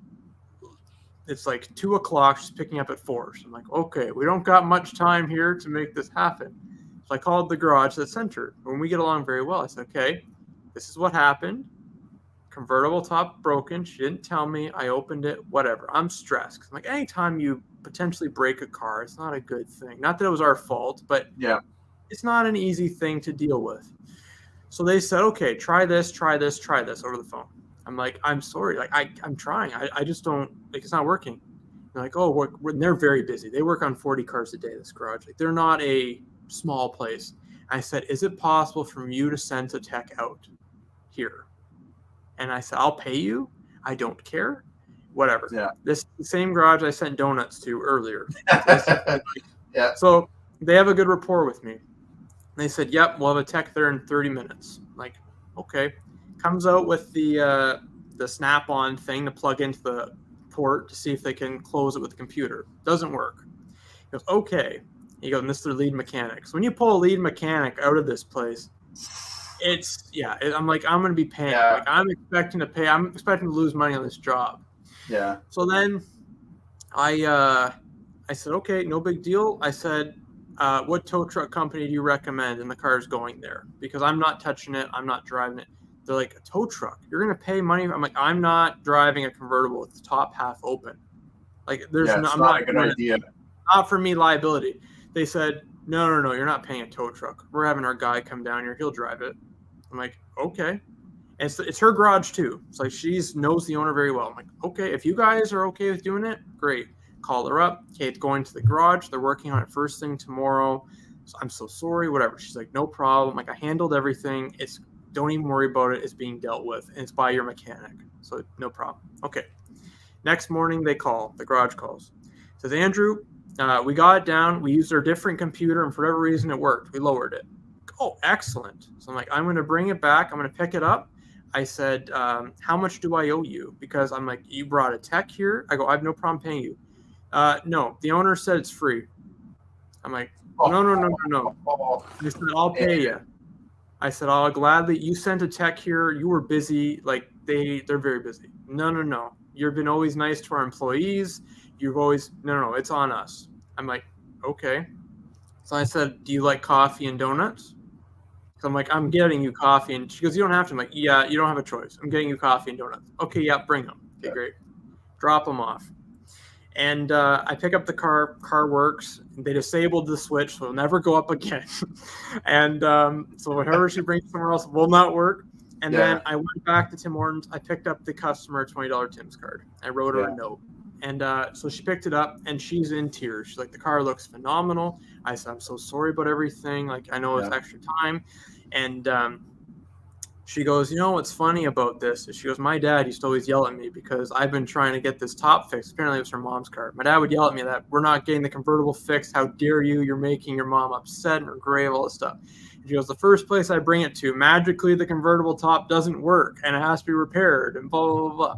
It's like 2:00. She's picking up at 4. So I'm like, okay, we don't got much time here to make this happen. So I called the garage that sent her. When we get along very well, I said, okay, this is what happened. Convertible top broken. She didn't tell me. I opened it. Whatever. I'm stressed. 'Cause I'm like, anytime you potentially break a car, it's not a good thing. Not that it was our fault, but Yeah. it's not an easy thing to deal with. So they said, okay, try this over the phone. I'm like, I'm sorry. Like, I'm trying. I just don't, like, it's not working. They're like, oh, they're very busy. They work on 40 cars a day, this garage. Like, they're not a small place. I said, is it possible for you to send a tech out here? And I said, I'll pay you. I don't care. Whatever. Yeah. This is the same garage I sent donuts to earlier. Yeah. So they have a good rapport with me. They said, yep, we'll have a tech there in 30 minutes. I'm like, okay. Comes out with the snap-on thing to plug into the port to see if they can close it with the computer. Doesn't work. He goes, okay. He goes, and this is their lead mechanic. So when you pull a lead mechanic out of this place, I'm like, I'm going to be paying. Yeah. Like, I'm expecting to lose money on this job. Yeah. So then I said, okay, no big deal. I said, what tow truck company do you recommend? And the car's going there because I'm not touching it. I'm not driving it. They're like, a tow truck? You're going to pay money? I'm like, I'm not driving a convertible with the top half open. Like, I'm not a good idea. Not for me liability. They said, no, you're not paying a tow truck. We're having our guy come down here. He'll drive it. I'm like, okay. And it's her garage too. It's like she knows the owner very well. I'm like, okay, if you guys are okay with doing it, great. Call her up. Okay, it's going to the garage. They're working on it first thing tomorrow. So I'm so sorry, whatever. She's like, no problem. Like, I handled everything. Don't even worry about it. It's being dealt with. And it's by your mechanic. So no problem. Okay. Next morning they call. The garage calls. Says, Andrew, we got it down. We used our different computer, and for whatever reason it worked. We lowered it. Oh, excellent. So I'm like, I'm going to bring it back. I'm going to pick it up. I said, how much do I owe you? Because I'm like, you brought a tech here? I go, I have no problem paying you. No, the owner said it's free. I'm like, no. He said, I'll pay you. I said, I'll gladly. You sent a tech here. You were busy. Like, they're very busy. No. You've been always nice to our employees. You've always, no, it's on us. I'm like, okay. So I said, do you like coffee and donuts? So I'm like, I'm getting you coffee. And she goes, you don't have to. I'm like, yeah, you don't have a choice. I'm getting you coffee and donuts. Okay, yeah, bring them. Okay, great. Drop them off. And I pick up the car works. They disabled the switch, so it'll never go up again. And so whatever she brings somewhere else will not work. And then I went back to Tim Hortons. I picked up the customer $20 Tim's card. I wrote her a note. And so she picked it up, and she's in tears. She's like, the car looks phenomenal. I said, I'm so sorry about everything. Like, I know it's extra time. And she goes, you know what's funny about this? She goes, my dad used to always yell at me because I've been trying to get this top fixed. Apparently it was her mom's car. My dad would yell at me that we're not getting the convertible fixed. How dare you? You're making your mom upset and her grave, all this stuff. And she goes, the first place I bring it to, magically the convertible top doesn't work and it has to be repaired and blah, blah, blah, blah.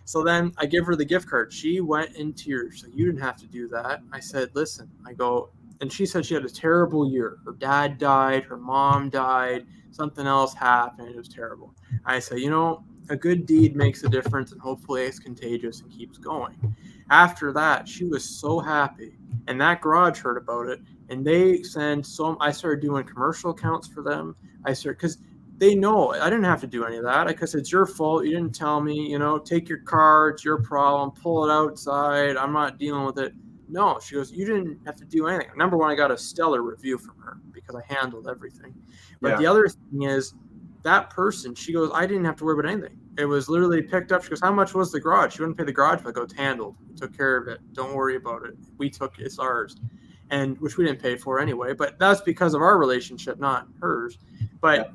So then I give her the gift card. She went in tears. She's like, you didn't have to do that. I said, listen, I go, and she said she had a terrible year. Her dad died. Her mom died. Something else happened. It was terrible. I said, you know, a good deed makes a difference, and hopefully it's contagious and keeps going. After that, she was so happy, and that garage heard about it, and they send I started doing commercial accounts for them. Because they know I didn't have to do any of that because it's your fault. You didn't tell me, take your car. It's your problem. Pull it outside. I'm not dealing with it. No, she goes, you didn't have to do anything. Number one, I got a stellar review from her because I handled everything. But the other thing is that person, she goes, I didn't have to worry about anything. It was literally picked up. She goes, how much was the garage? She wouldn't pay the garage, but I go, it's handled. We took care of it. Don't worry about it. It's ours. And which we didn't pay for anyway. But that's because of our relationship, not hers. But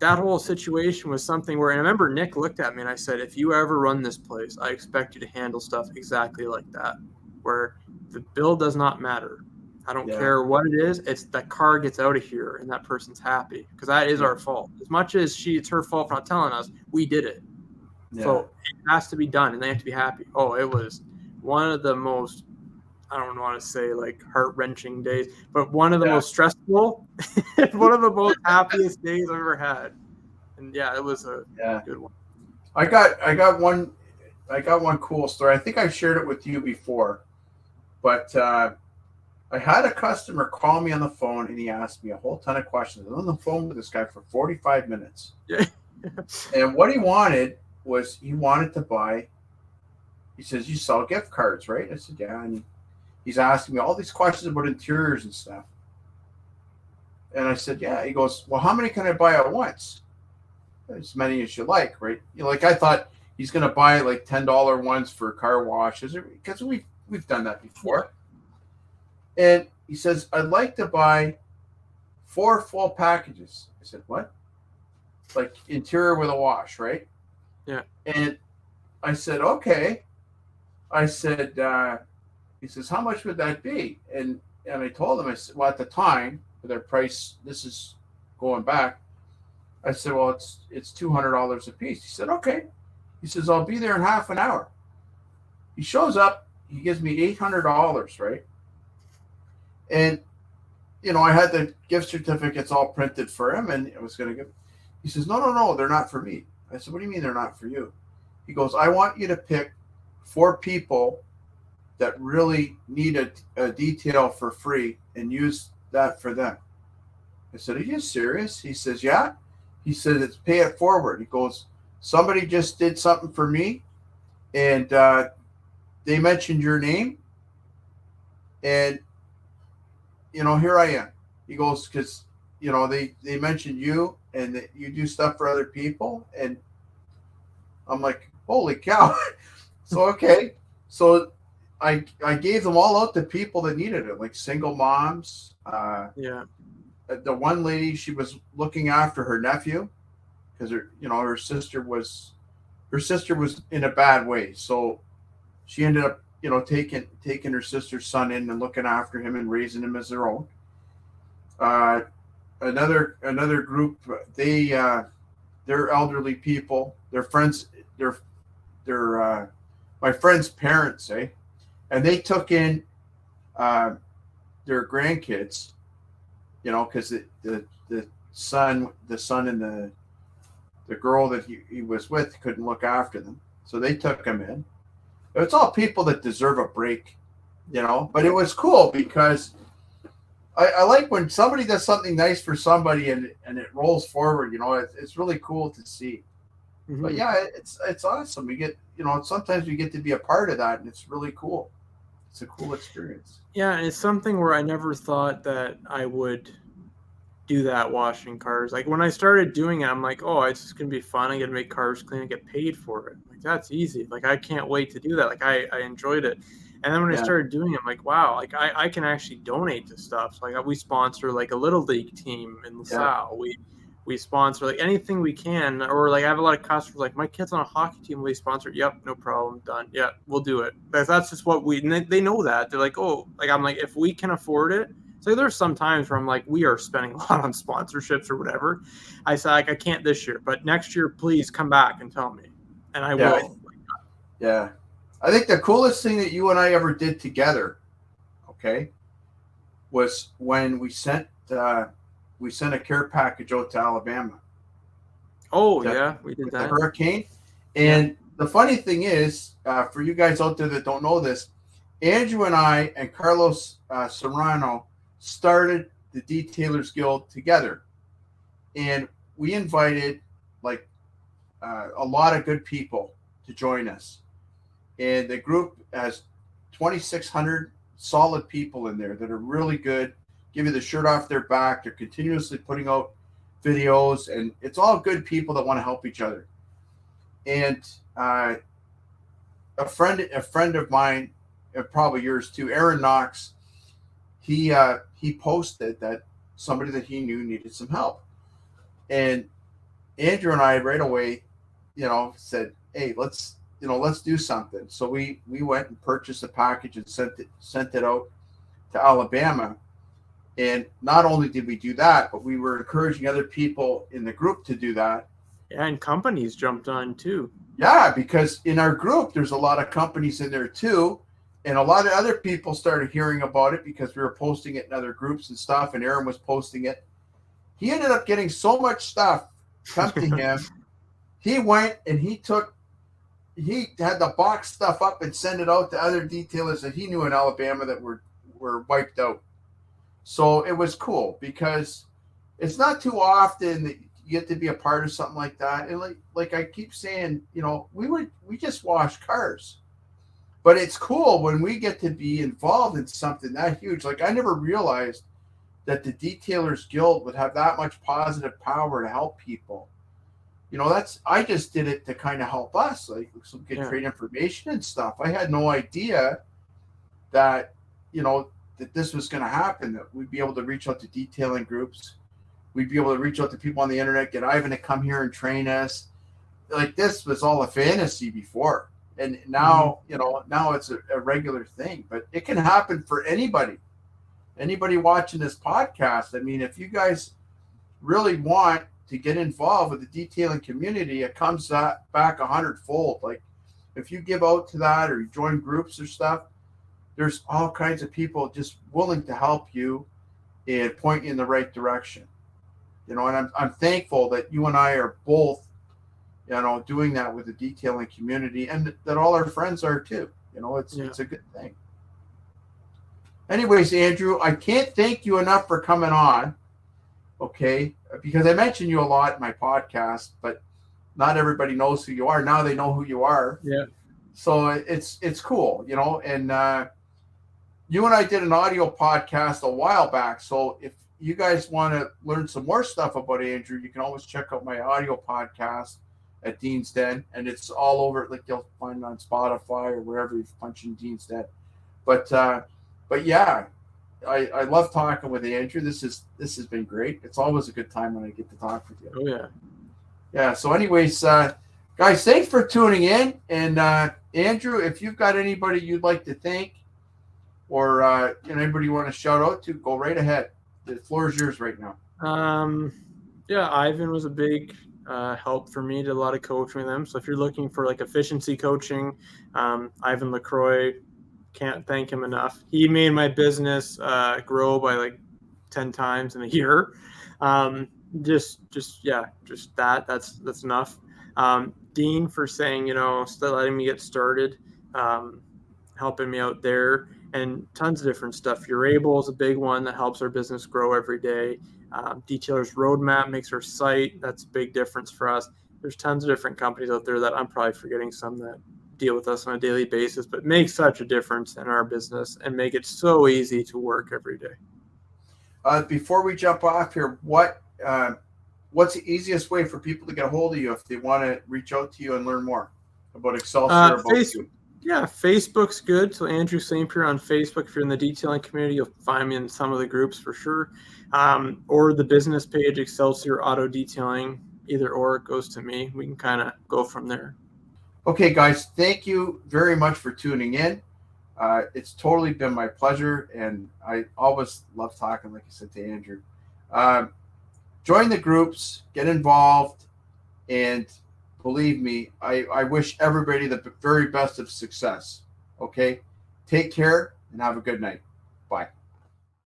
that whole situation was something where, and I remember Nick looked at me and I said, if you ever run this place, I expect you to handle stuff exactly like that, where the bill does not matter. I don't care what it is. It's that car gets out of here and that person's happy because that is our fault. As much as it's her fault for not telling us, we did it. Yeah. So it has to be done and they have to be happy. Oh, it was one of the most, I don't want to say like heart-wrenching days, but one of the most stressful, one of the most happiest days I've ever had. And it was a good one. I got one cool story. I think I shared it with you before, but I had a customer call me on the phone and he asked me a whole ton of questions. I was on the phone with this guy for 45 minutes. Yeah. And what he wanted was he wanted to buy, he says, you sell gift cards, right? I said, yeah. And he's asking me all these questions about interiors and stuff. And I said, yeah. He goes, well, how many can I buy at once? As many as you like, right? Like I thought he's going to buy like $10 ones for car washes because we've done that before. And he says, I'd like to buy 4 full packages. I said, what? Like interior with a wash, right? Yeah. And I said, okay. I said, he says, how much would that be? And I told him, I said, well, at the time, their price, this is going back. I said, well, it's $200 a piece. He said, okay. He says, I'll be there in half an hour. He shows up. He gives me $800, right? And, I had the gift certificates all printed for him, and I was going to give. He says, no, they're not for me. I said, what do you mean they're not for you? He goes, I want you to pick 4 people that really need a detail for free and use that for them. I said, are you serious? He says, yeah. He said, it's pay it forward. He goes, somebody just did something for me, and they mentioned your name, and here I am. He goes, because they mentioned you and that you do stuff for other people, and I'm like, holy cow. So okay, so I gave them all out to people that needed it, like single moms. Yeah. The one lady, she was looking after her nephew because her sister was in a bad way, so she ended up taking her sister's son in and looking after him and raising him as their own. Another group, they're elderly people. They're friends. They're my friend's parents, and they took in their grandkids. Because the son and the girl that he was with couldn't look after them, so they took him in. It's all people that deserve a break, But it was cool because I like when somebody does something nice for somebody and it rolls forward. It's really cool to see. Mm-hmm. But yeah, it's awesome. We get sometimes we get to be a part of that, and it's really cool. It's a cool experience. Yeah, and it's something where I never thought that I would do that, washing cars. Like when I started doing it, I'm like, oh, it's just gonna be fun. I get to make cars clean and get paid for it. Like that's easy. Like I can't wait to do that. Like I enjoyed it. And then when I started doing it, I'm like, wow, like I can actually donate to stuff. So like we sponsor like a little league team in LaSalle. We sponsor like anything we can, or like I have a lot of customers like my kid's on a hockey team. We sponsor. Yep, no problem, done. Yeah, we'll do it. That's just what they know that. They're like, oh, like I'm like, if we can afford it. So there's some times where I'm like, we are spending a lot on sponsorships or whatever. I said, like, I can't this year, but next year, please come back and tell me, and I will. Yeah, I think the coolest thing that you and I ever did together, was when we sent a care package out to Alabama. Oh, yeah, we did that. The hurricane. And the funny thing is, for you guys out there that don't know this, Andrew and I and Carlos Serrano started the Detailers Guild together. And we invited like a lot of good people to join us. And the group has 2,600 solid people in there that are really good, give you the shirt off their back. They're continuously putting out videos, and it's all good people that want to help each other. And a friend of mine, and probably yours too, Aaron Knox, he posted that somebody that he knew needed some help. And Andrew and I right away, said, hey, let's do something. So we went and purchased a package and sent it out to Alabama. And not only did we do that, but we were encouraging other people in the group to do that. Yeah, and companies jumped on too. Yeah, because in our group, there's a lot of companies in there too. And a lot of other people started hearing about it because we were posting it in other groups and stuff, and Aaron was posting it. He ended up getting so much stuff come to him. He went and he had to box stuff up and send it out to other detailers that he knew in Alabama that were were wiped out. So it was cool because it's not too often that you get to be a part of something like that. And like I keep saying, we just wash cars. But it's cool when we get to be involved in something that huge. Like I never realized that the Detailers Guild would have that much positive power to help people. I just did it to kind of help us, like so we could trade information and stuff. I had no idea that, that this was going to happen, that we'd be able to reach out to detailing groups. We'd be able to reach out to people on the internet, get Ivan to come here and train us. Like this was all a fantasy before. And now, now it's a regular thing, but it can happen for anybody watching this podcast. I mean, if you guys really want to get involved with the detailing community, it comes back 100-fold. Like if you give out to that or you join groups or stuff, there's all kinds of people just willing to help you and point you in the right direction. And I'm thankful that you and I are both, doing that with the detailing community, and that all our friends are too. It's a good thing. Anyways, Andrew, I can't thank you enough for coming on. Okay, because I mention you a lot in my podcast, but not everybody knows who you are. Now they know who you are. Yeah. So it's cool, and you and I did an audio podcast a while back. So if you guys want to learn some more stuff about Andrew, you can always check out my audio podcast at Dean's Den, and it's all over. Like you'll find it on Spotify or wherever you punch in Dean's Den. But yeah, I love talking with Andrew. This has been great. It's always a good time when I get to talk with you. Oh yeah. Yeah. So anyways, guys, thanks for tuning in. And Andrew, if you've got anybody you'd like to thank, or anybody you want to shout out to, go right ahead. The floor is yours right now. Yeah, Ivan was a big help for me. Did a lot of coaching with him. So if you're looking for like efficiency coaching, Ivan LaCroix, can't thank him enough. He made my business grow by like 10 times in a year. Just that's enough. Dean for saying, still letting me get started, helping me out there, and tons of different stuff. You're Able is a big one that helps our business grow every day. Detailers Roadmap makes our site. That's a big difference for us. There's tons of different companies out there that I'm probably forgetting some that deal with us on a daily basis, but make such a difference in our business and make it so easy to work every day. Before we jump off here, what's the easiest way for people to get a hold of you if they want to reach out to you and learn more about Excelsior? Yeah, Facebook's good. So Andrew St-Pierre on Facebook. If you're in the detailing community, you'll find me in some of the groups for sure. Or the business page, Excelsior Auto Detailing. Either or, it goes to me. We can kind of go from there. Okay, guys, thank you very much for tuning in. It's totally been my pleasure, and I always love talking, like I said, to Andrew. Join the groups, get involved, and believe me, I wish everybody the very best of success. Okay? Take care and have a good night. Bye.